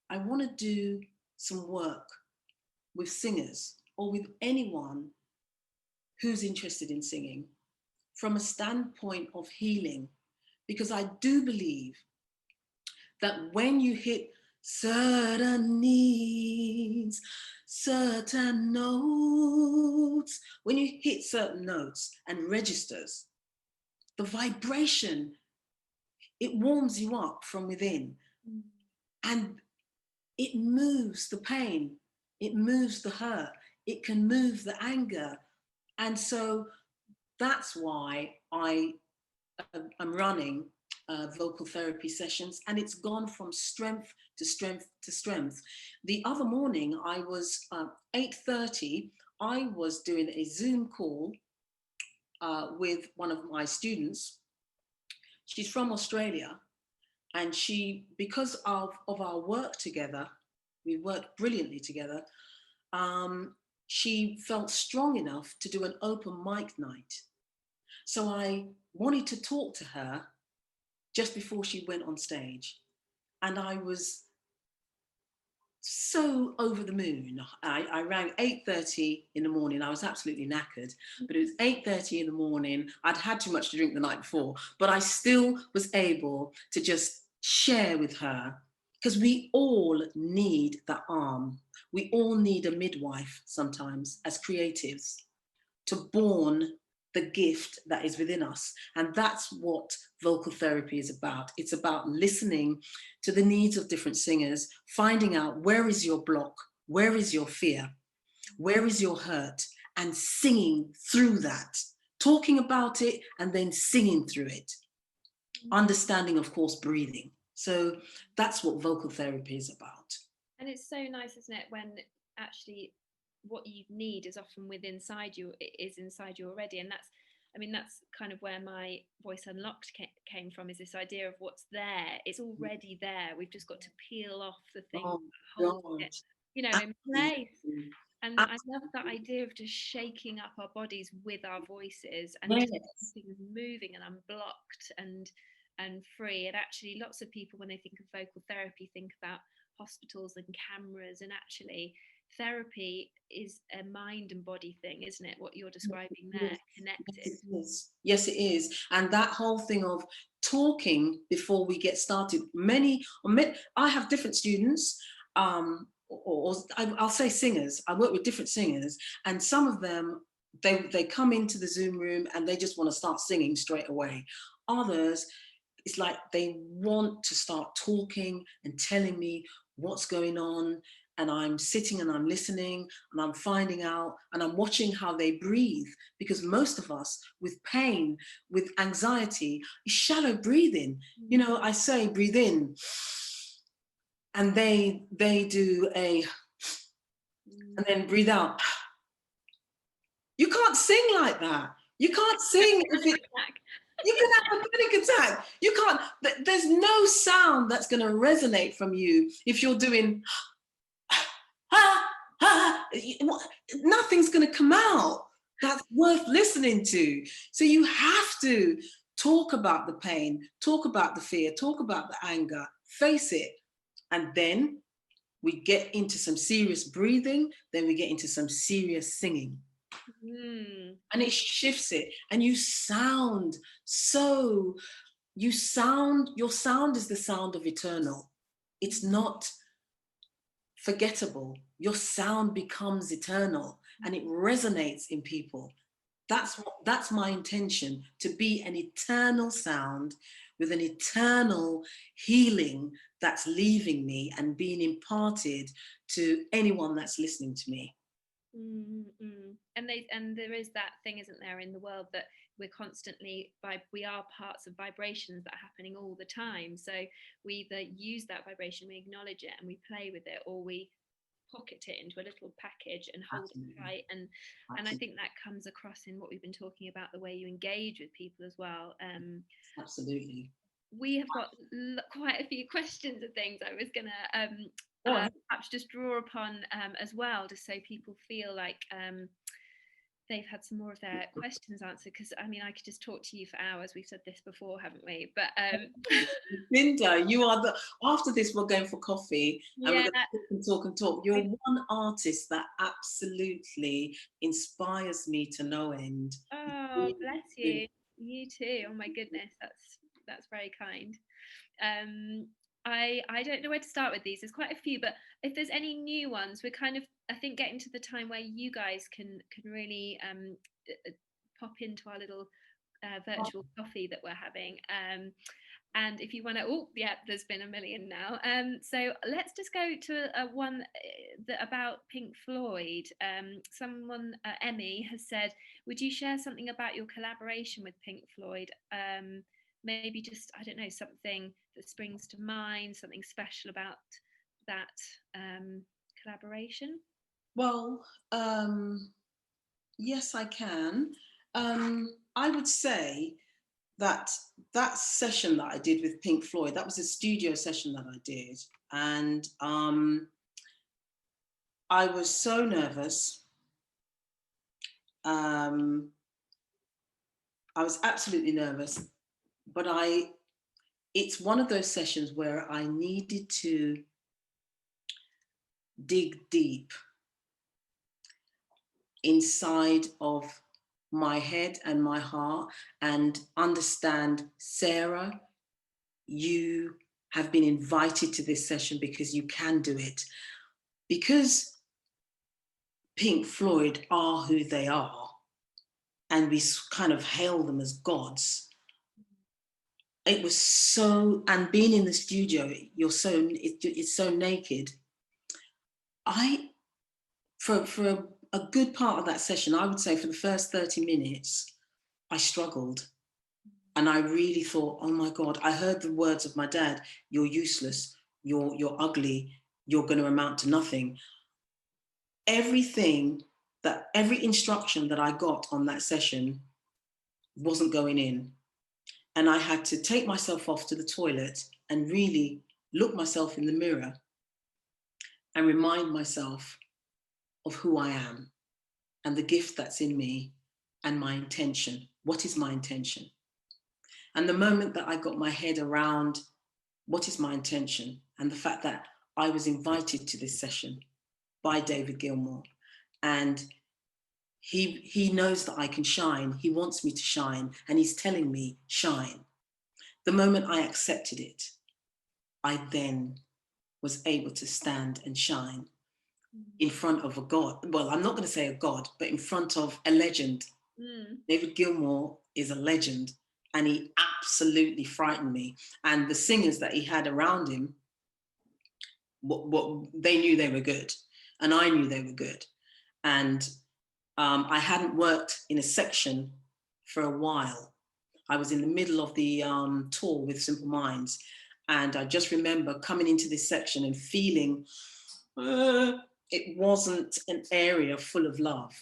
I want to do some work with singers or with anyone who's interested in singing from a standpoint of healing, because I do believe that when you hit certain needs, certain notes, when you hit certain notes and registers, the vibration, it warms you up from within. And it moves the pain, it moves the hurt, it can move the anger. And so that's why I'm running vocal therapy sessions, and it's gone from strength to strength to strength. The other morning, I was 8:30. I was doing a Zoom call with one of my students. She's from Australia, and she, because of our work together, we worked brilliantly together. She felt strong enough to do an open mic night. So I wanted to talk to her just before she went on stage. And I was so over the moon. I rang 8:30 in the morning. I was absolutely knackered, but it was 8:30 in the morning. I'd had too much to drink the night before, but I still was able to just share with her, because we all need that arm. We all need a midwife sometimes as creatives to born the gift that is within us. And that's what vocal therapy is about. It's about listening to the needs of different singers, finding out where is your block, where is your fear, where is your hurt, and singing through that, talking about it and then singing through it. Understanding, of course, breathing. So that's what vocal therapy is about. And it's so nice, isn't it, when actually what you need is often within inside you, it is inside you already. And that's, I mean, that's kind of where my Voice Unlocked came from, is this idea of what's there. It's already there. We've just got to peel off the things that hold it, you know, in place. And I love that idea of just shaking up our bodies with our voices and just things moving and unblocked and free. And actually, lots of people, when they think of vocal therapy, think about hospitals and cameras, and actually therapy is a mind and body thing, isn't it? What you're describing there, connected. Yes, it is. And that whole thing of talking before we get started, I have different students, or I'll say singers. I work with different singers, and some of them, they come into the Zoom room and they just want to start singing straight away. Others, it's like they want to start talking and telling me what's going on, and I'm sitting and I'm listening and I'm finding out and I'm watching how they breathe, because most of us with pain, with anxiety, is shallow breathing. You know, I say breathe in, and they do a, and then breathe out. You can't sing like that. You can't sing if it, you can have a panic attack. You can't, there's no sound that's going to resonate from you if you're doing, nothing's going to come out that's worth listening to. So you have to talk about the pain, talk about the fear, talk about the anger, face it. And then we get into some serious breathing, then we get into some serious singing. And it shifts it, and you sound so, your sound is the sound of eternal. It's not forgettable. Your sound becomes eternal and it resonates in people. That's my intention, to be an eternal sound with an eternal healing that's leaving me and being imparted to anyone that's listening to me. And there is that thing, isn't there, in the world, that we're constantly, we are parts of vibrations that are happening all the time. So we either use that vibration, we acknowledge it and we play with it, or we pocket it into a little package and hold it tight. And I think that comes across in what we've been talking about, the way you engage with people as well. Absolutely. We have got quite a few questions and things I was gonna perhaps just draw upon as well, just so people feel like they've had some more of their questions answered, because I mean, I could just talk to you for hours. We've said this before, haven't we? But Linda, you are after this we're going for coffee and we're going to talk and talk. You're one artist that absolutely inspires me to no end. Oh, bless you. You too. Oh my goodness, that's very kind. I don't know where to start with these. There's quite a few, but if there's any new ones, we're kind of, I think, getting to the time where you guys can really pop into our little virtual coffee that we're having. And if you want to, there's been a million now. So let's just go to one about Pink Floyd. Someone, Emmy, has said, would you share something about your collaboration with Pink Floyd? maybe just, I don't know, something that springs to mind, something special about that collaboration? Well, yes, I can. I would say that that session that I did with Pink Floyd, that was a studio session that I did. And I was so nervous. I was absolutely nervous, but it's one of those sessions where I needed to dig deep inside of my head and my heart and understand, Sarah, you have been invited to this session because you can do it. Because Pink Floyd are who they are, and we kind of hail them as gods. It was so, and being in the studio, it's so naked. For a good part of that session, I would say for the first 30 minutes, I struggled. And I really thought, oh my God, I heard the words of my dad, you're useless, you're ugly, you're going to amount to nothing. Every instruction that I got on that session wasn't going in. And I had to take myself off to the toilet and really look myself in the mirror and remind myself of who I am and the gift that's in me and my intention. What is my intention? And the moment that I got my head around what is my intention and the fact that I was invited to this session by David Gilmour, and he knows that I can shine. He wants me to shine, and he's telling me, shine. The moment I accepted it, I then was able to stand and shine in front of a God. Well, I'm not going to say a God, but in front of a legend. David Gilmour is a legend, and he absolutely frightened me. And the singers that he had around him, what they knew they were good, and I knew they were good. And I hadn't worked in a section for a while. I was in the middle of the tour with Simple Minds, and I just remember coming into this section and feeling it wasn't an area full of love.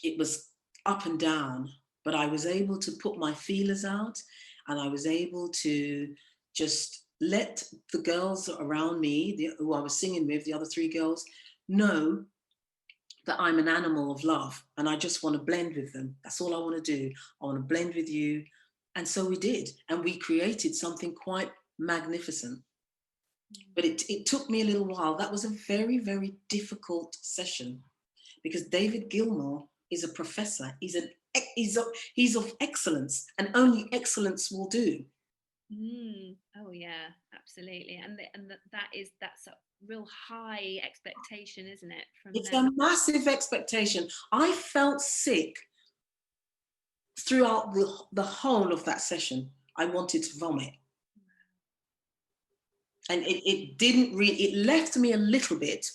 It was up and down, but I was able to put my feelers out, and I was able to just let the girls around me, who I was singing with, the other three girls, know that I'm an animal of love, and I just want to blend with them. That's all I want to do. I want to blend with you. And so we did, and we created something quite magnificent. But it took me a little while. That was a very, very difficult session, because David Gilmour is a professor. He's of excellence, and only excellence will do. Oh yeah, absolutely. And that's a real high expectation, isn't it? It's a massive expectation. I felt sick throughout the whole of that session. I wanted to vomit. And it left me a little bit.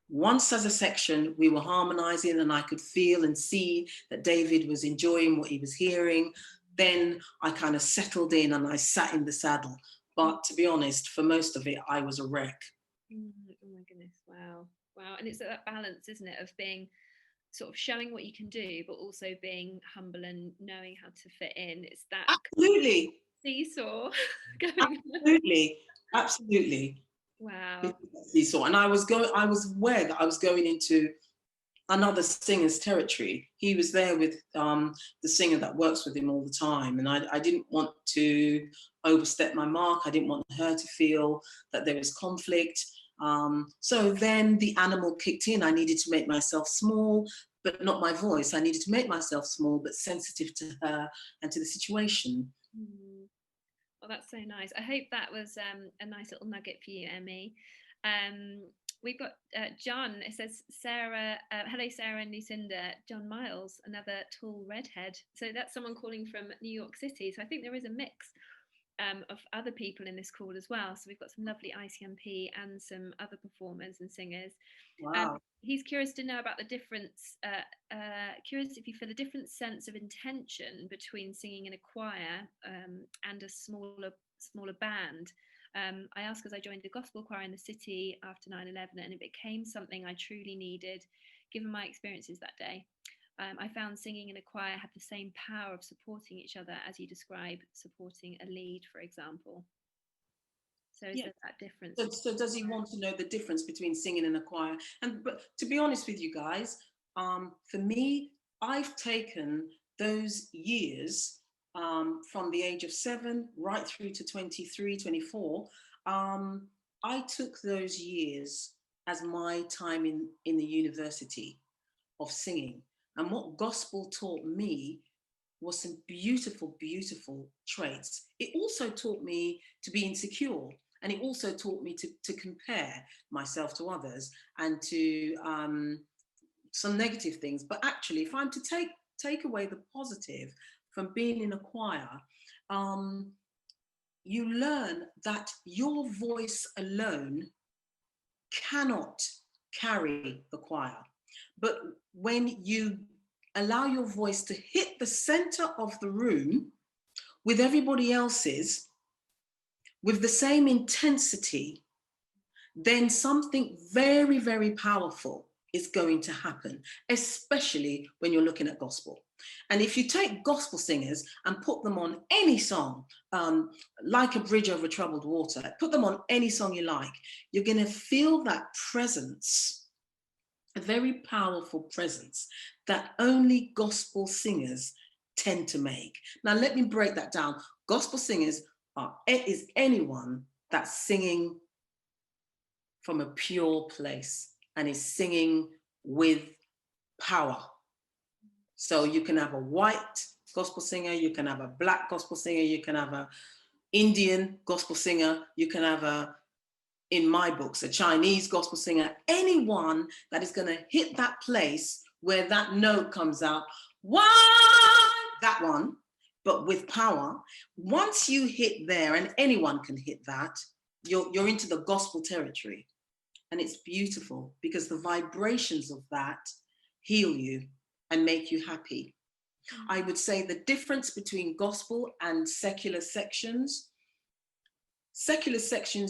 Once as a section, we were harmonizing, and I could feel and see that David was enjoying what he was hearing. Then I kind of settled in and I sat in the saddle. But to be honest, for most of it, I was a wreck. Oh my goodness, wow. And it's that balance, isn't it, of being sort of showing what you can do, but also being humble and knowing how to fit in. It's that absolutely seesaw going. Absolutely. Wow. Seesaw. And I was aware that I was going into another singer's territory. He was there with the singer that works with him all the time, and I didn't want to overstep my mark. I didn't want her to feel that there was conflict. So then the animal kicked in. I needed to make myself small, but not my voice. I needed to make myself small, but sensitive to her and to the situation. Well, that's so nice. I hope that was a nice little nugget for you, Emmy. We've got John. It says, Sarah, hello, Sarah and Lucinda. John Miles, another tall redhead. So that's someone calling from New York City. So I think there is a mix. of other people in this call as well. So we've got some lovely ICMP and some other performers and singers. Wow. He's curious to know about the difference, curious if you feel a different sense of intention between singing in a choir and a smaller band. I ask because I joined the gospel choir in the city after 9/11, and it became something I truly needed, given my experiences that day. I found singing in a choir had the same power of supporting each other as you describe supporting a lead, for example. So is there that difference? So does he want to know the difference between singing in a choir? But to be honest with you guys, for me, I've taken those years from the age of 7 right through to 23, 24. I took those years as my time in the university of singing. And what gospel taught me was some beautiful, beautiful traits. It also taught me to be insecure. And it also taught me to compare myself to others and to some negative things. But actually, if I'm to take away the positive from being in a choir, you learn that your voice alone cannot carry the choir. But when you allow your voice to hit the center of the room with everybody else's, with the same intensity, then something very, very powerful is going to happen, especially when you're looking at gospel. And if you take gospel singers and put them on any song, like A Bridge Over Troubled Water, put them on any song you like, you're going to feel that presence, a very powerful presence that only gospel singers tend to make. Now, let me break that down. Gospel singers is anyone that's singing from a pure place and is singing with power. So you can have a white gospel singer, you can have a black gospel singer, you can have an Indian gospel singer, you can have in my books, a Chinese gospel singer, anyone that is going to hit that place where that note comes out, that one, but with power. Once you hit there, and anyone can hit that, you're into the gospel territory. And it's beautiful because the vibrations of that heal you and make you happy. I would say the difference between gospel and secular sections,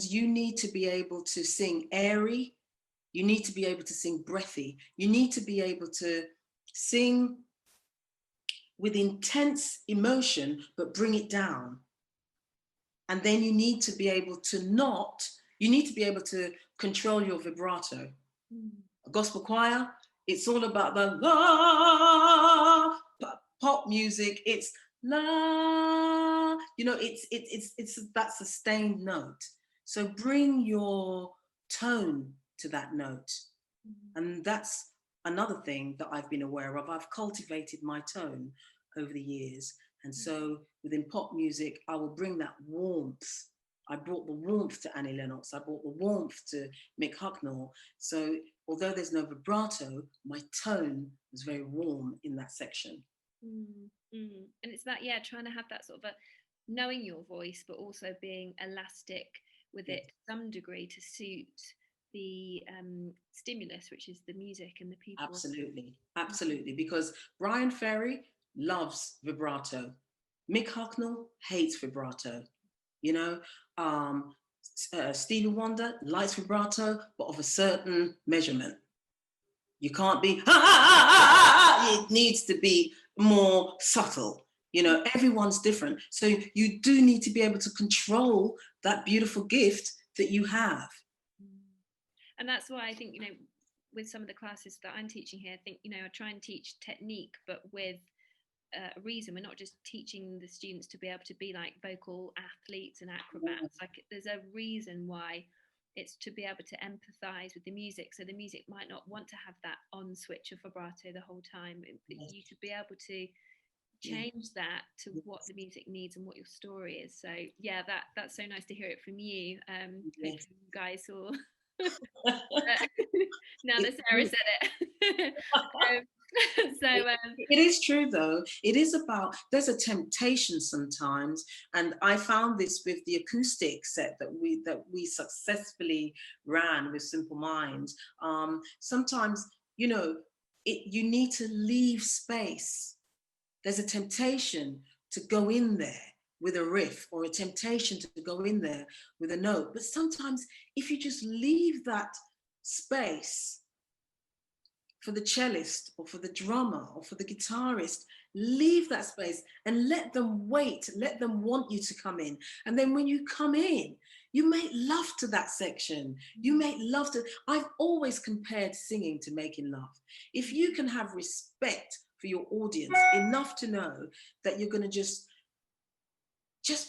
you need to be able to sing airy. You need to be able to sing breathy. You need to be able to sing with intense emotion, but bring it down. And then you need to be able to control your vibrato. A gospel choir, it's all about the la. Pop music, it's la. It's that sustained note. So bring your tone to that note. And that's another thing that I've been aware of. I've cultivated my tone over the years. And so within pop music, I will bring that warmth. I brought the warmth to Annie Lennox. I brought the warmth to Mick Hucknall. So although there's no vibrato, my tone was very warm in that section. And it's that, trying to have that sort of knowing your voice, but also being elastic with it to some degree to suit the stimulus, which is the music and the people. Absolutely. Because Brian Ferry loves vibrato. Mick Hucknall hates vibrato. Stevie Wonder likes vibrato, but of a certain measurement. You can't be, it needs to be more subtle. Everyone's different. So you do need to be able to control that beautiful gift that you have. And that's why I think, with some of the classes that I'm teaching here, I think, I try and teach technique, but with a reason. We're not just teaching the students to be able to be like vocal athletes and acrobats. Like there's a reason why it's to be able to empathize with the music. So the music might not want to have that on switch of vibrato the whole time. You should be able to change that to what the music needs and what your story is. So that's so nice to hear it from you. Hopefully you guys saw now that Sarah said it. So it is true, though. It is about, there's a temptation sometimes, and I found this with the acoustic set that we successfully ran with Simple Minds. Sometimes, you know, you need to leave space. There's a temptation to go in there with a riff, or a temptation to go in there with a note. But sometimes if you just leave that space for the cellist or for the drummer or for the guitarist, leave that space and let them wait, let them want you to come in. And then when you come in, you make love to that section. You make love to, I've always compared singing to making love. If you can have respect for your audience enough to know that you're going to just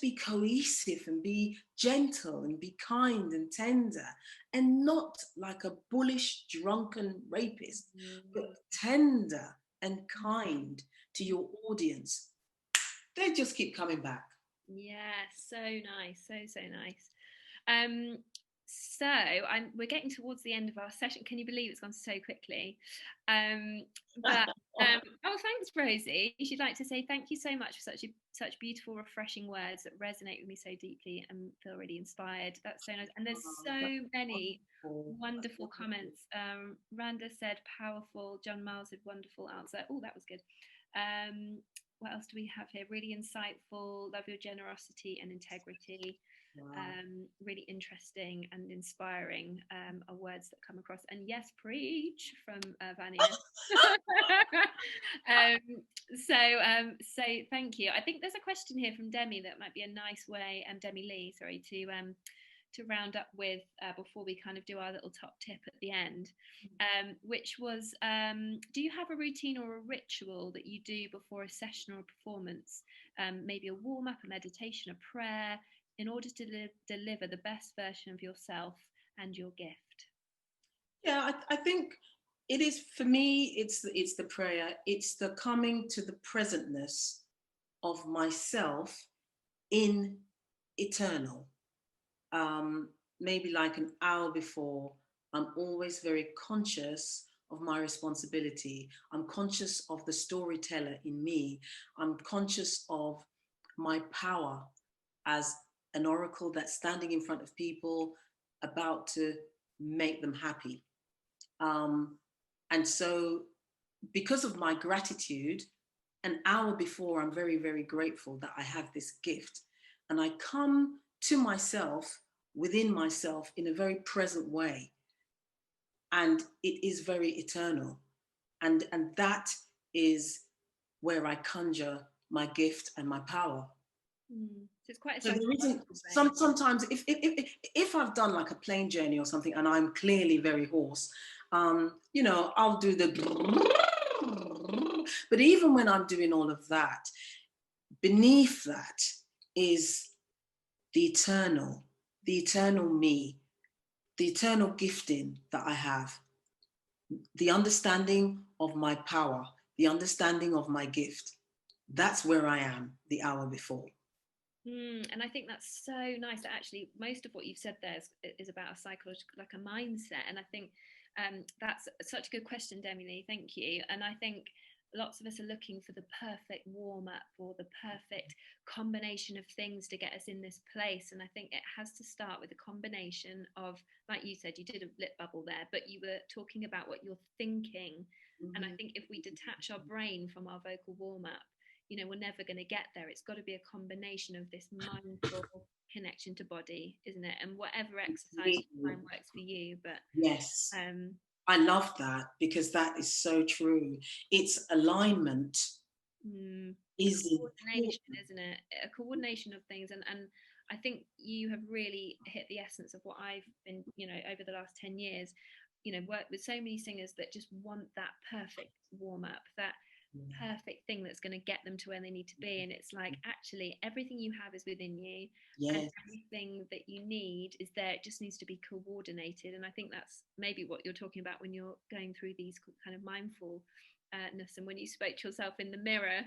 be cohesive and be gentle and be kind and tender, and not like a bullish, drunken rapist, but tender and kind to your audience, they just keep coming back. Yeah, so nice, so nice. So we're getting towards the end of our session. Can you believe it's gone so quickly? Oh, thanks, Rosie. She'd like to say thank you so much for such beautiful, refreshing words that resonate with me so deeply and feel really inspired. That's so nice. And there's so many wonderful comments. Randa said powerful. John Miles said wonderful answer. Oh, that was good. What else do we have here? Really insightful. Love your generosity and integrity. Wow. Really interesting and inspiring are words that come across. And yes, preach from Vania. So thank you. I think there's a question here from Demi that might be a nice way, Demi Lee, sorry, to round up with before we kind of do our little top tip at the end, which was, do you have a routine or a ritual that you do before a session or a performance? Maybe a warm-up, a meditation, a prayer, in order to deliver the best version of yourself and your gift? Yeah, I think it is, for me, it's the prayer. It's the coming to the presentness of myself in eternal. Maybe like an hour before, I'm always very conscious of my responsibility. I'm conscious of the storyteller in me. I'm conscious of my power as an oracle that's standing in front of people, about to make them happy. And so because of my gratitude, an hour before, I'm very, very grateful that I have this gift. And I come to myself, within myself, in a very present way. And it is very eternal. And that is where I conjure my gift and my power. So it's quite a sometimes if I've done like a plane journey or something and I'm clearly very hoarse, you know, I'll do the, but even when I'm doing all of that, beneath that is the eternal me, the eternal gifting that I have, the understanding of my power, the understanding of my gift. That's where I am the hour before. And I think that's so nice that actually most of what you've said there is about a psychological, like a mindset. And I think that's such a good question, Demi Lee. Thank you. And I think lots of us are looking for the perfect warm-up or the perfect combination of things to get us in this place. And I think it has to start with a combination of, like you said, you did a lip bubble there, but you were talking about what you're thinking. Mm-hmm. And I think if we detach our brain from our vocal warm-up, you know, we're never going to get there. It's got to be a combination of this mindful connection to body, isn't it? And whatever exercise you find works for you. But yes, I love that, because that is so true. It's alignment. Is coordination, isn't it? A coordination of things. And I think you have really hit the essence of what I've been, you know, over the last 10 years, you know, worked with so many singers that just want that perfect warm-up, that perfect thing that's going to get them to where they need to be. And it's like, actually everything you have is within you. Yes. And everything that you need is there. It just needs to be coordinated. And I think that's maybe what you're talking about when you're going through these kind of mindfulness, and when you spoke to yourself in the mirror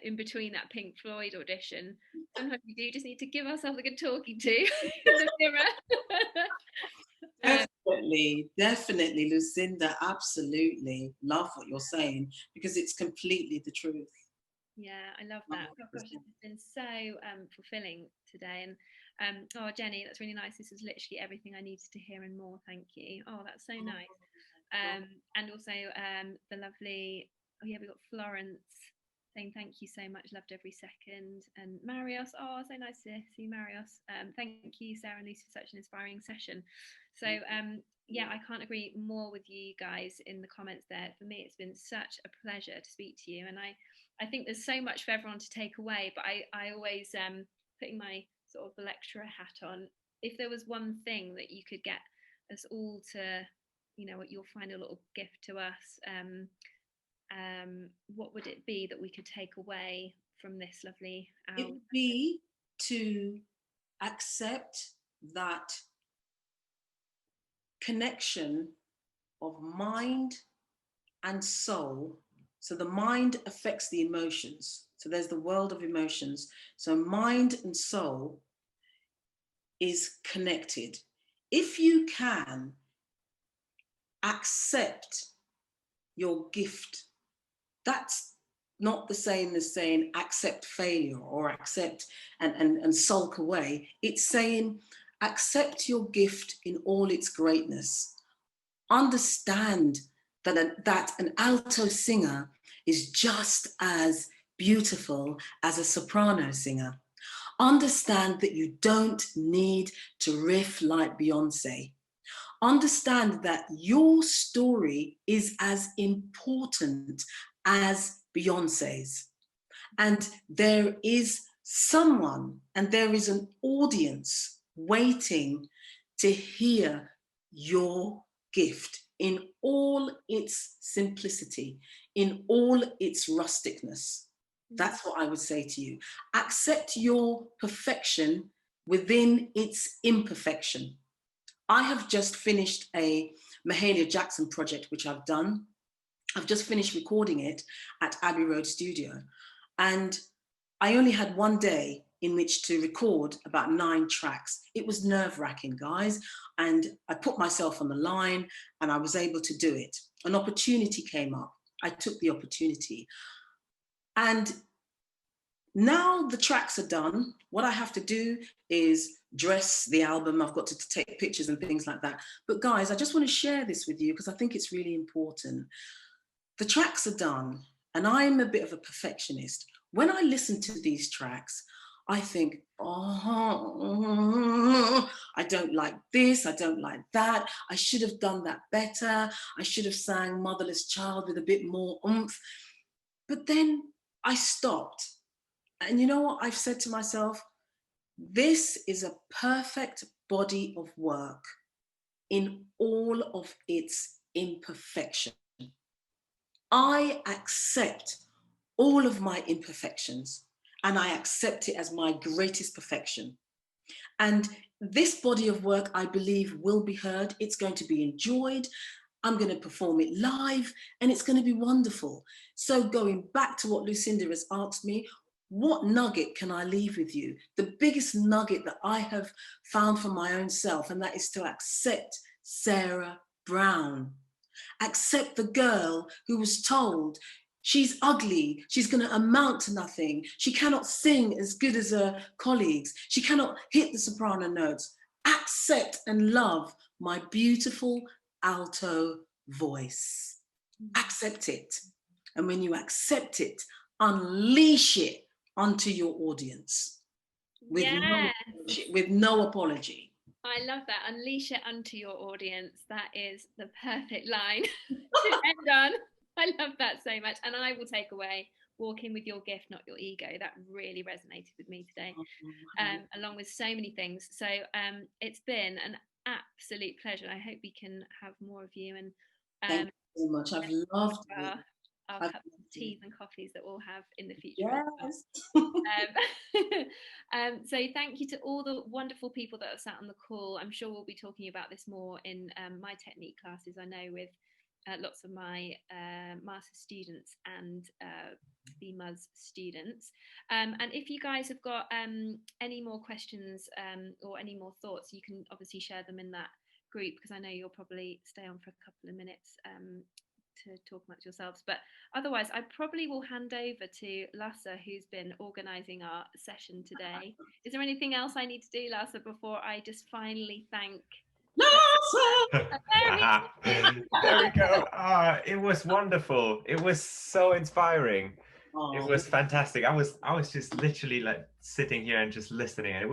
in between that Pink Floyd audition. Sometimes we do just need to give ourselves a good talking to in the mirror. Definitely, definitely, Lucinda, absolutely. Love what you're saying because it's completely the truth. Yeah, I love that. Oh gosh, this has been so fulfilling today. And oh, Jenny, that's really nice. This is literally everything I needed to hear and more. Thank you. Oh, that's so nice. And also the lovely, oh yeah, we've got Florence saying thank you so much, loved every second. And Marios, oh, so nice to see Marios. Thank you, Sarah and Lucy, for such an inspiring session. So yeah, I can't agree more with you guys in the comments there. For me, it's been such a pleasure to speak to you. And I think there's so much for everyone to take away, but I always, putting my sort of the lecturer hat on, if there was one thing that you could get us all to, you know, your final little gift to us, what would it be that we could take away from this lovely hour? It would be to accept that connection of mind and soul. So the mind affects the emotions. So there's the world of emotions. So mind and soul is connected. If you can accept your gift, that's not the same as saying accept failure or accept and sulk away. It's saying accept your gift in all its greatness. Understand that an alto singer is just as beautiful as a soprano singer. Understand that you don't need to riff like Beyonce. Understand that your story is as important as Beyonce's. And there is someone and there is an audience waiting to hear your gift in all its simplicity, in all its rusticness. That's what I would say to you. Accept your perfection within its imperfection. I have just finished a Mahalia Jackson project, which I've done. I've just finished recording it at Abbey Road Studio. And I only had one day in which to record about 9 tracks. It was nerve-wracking, guys. And I put myself on the line and I was able to do it. An opportunity came up. I took the opportunity. And now the tracks are done. What I have to do is dress the album. I've got to take pictures and things like that. But guys, I just want to share this with you because I think it's really important. The tracks are done and I'm a bit of a perfectionist. When I listen to these tracks, I think, oh, I don't like this, I don't like that. I should have done that better. I should have sang Motherless Child with a bit more oomph. But then I stopped. And you know what I've said to myself? This is a perfect body of work in all of its imperfection. I accept all of my imperfections and I accept it as my greatest perfection. And this body of work, I believe, will be heard. It's going to be enjoyed. I'm going to perform it live and it's going to be wonderful. So going back to what Lucinda has asked me, what nugget can I leave with you? The biggest nugget that I have found for my own self, and that is to accept Sarah Brown. Accept the girl who was told she's ugly, she's going to amount to nothing, she cannot sing as good as her colleagues, she cannot hit the soprano notes. Accept and love my beautiful alto voice. Accept it. And when you accept it, unleash it onto your audience with, with no apology. I love that. Unleash it unto your audience. That is the perfect line to end on. I love that so much. And I will take away walking with your gift, not your ego. That really resonated with me today, along with so many things. So it's been an absolute pleasure. I hope we can have more of you. And thank you so much. I've loved it. Our cups of teas and coffees that we'll have in the future. Yes. So thank you to all the wonderful people that have sat on the call. I'm sure we'll be talking about this more in my technique classes. I know with lots of my master's students and BMUS students. And if you guys have got any more questions or any more thoughts, you can obviously share them in that group, because I know you'll probably stay on for a couple of minutes to talk amongst yourselves. But otherwise, I probably will hand over to Lasse, who's been organising our session today. Is there anything else I need to do, Lasse, before I just finally thank? There we go. It was wonderful. It was so inspiring. It was fantastic. I was just literally like sitting here and just listening, and it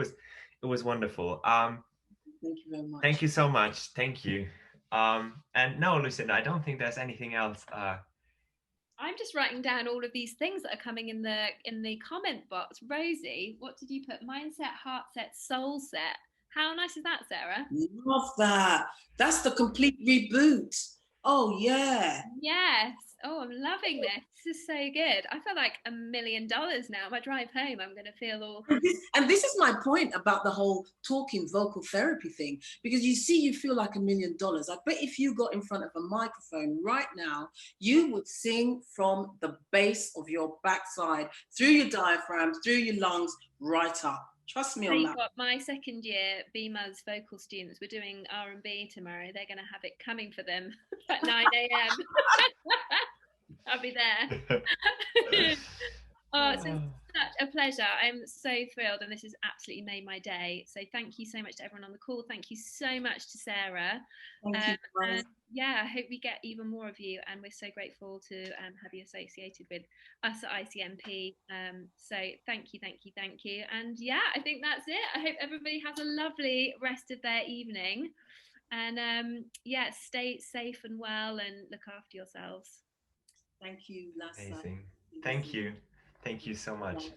was wonderful. Thank you very much. Thank you so much. Thank you. And no, Lucinda, I don't think there's anything else. I'm just writing down all of these things that are coming in the comment box. Rosie, what did you put? Mindset, heart set, soul set. How nice is that, Sarah? Love that. That's the complete reboot. Oh yeah. Yes. Oh, I'm loving this. This is so good. I feel like $1 million now. My drive home, I'm going to feel all. And this is my point about the whole talking vocal therapy thing, because you feel like $1 million. I bet if you got in front of a microphone right now, you would sing from the base of your backside, through your diaphragm, through your lungs, right up. Trust me on that. Got my second year BMUS vocal students. We're doing R&B tomorrow. They're going to have it coming for them at 9 a.m. I'll be there. Oh, it's such a pleasure. I'm so thrilled, and this has absolutely made my day. So thank you so much to everyone on the call. Thank you so much to Sarah. Thank you, and yeah, I hope we get even more of you, and we're so grateful to have you associated with us at ICMP. So thank you. And yeah, I think that's it. I hope everybody has a lovely rest of their evening, and yeah, stay safe and well, and look after yourselves. Thank you, Lasse. Amazing. Thank you. Thank you so much.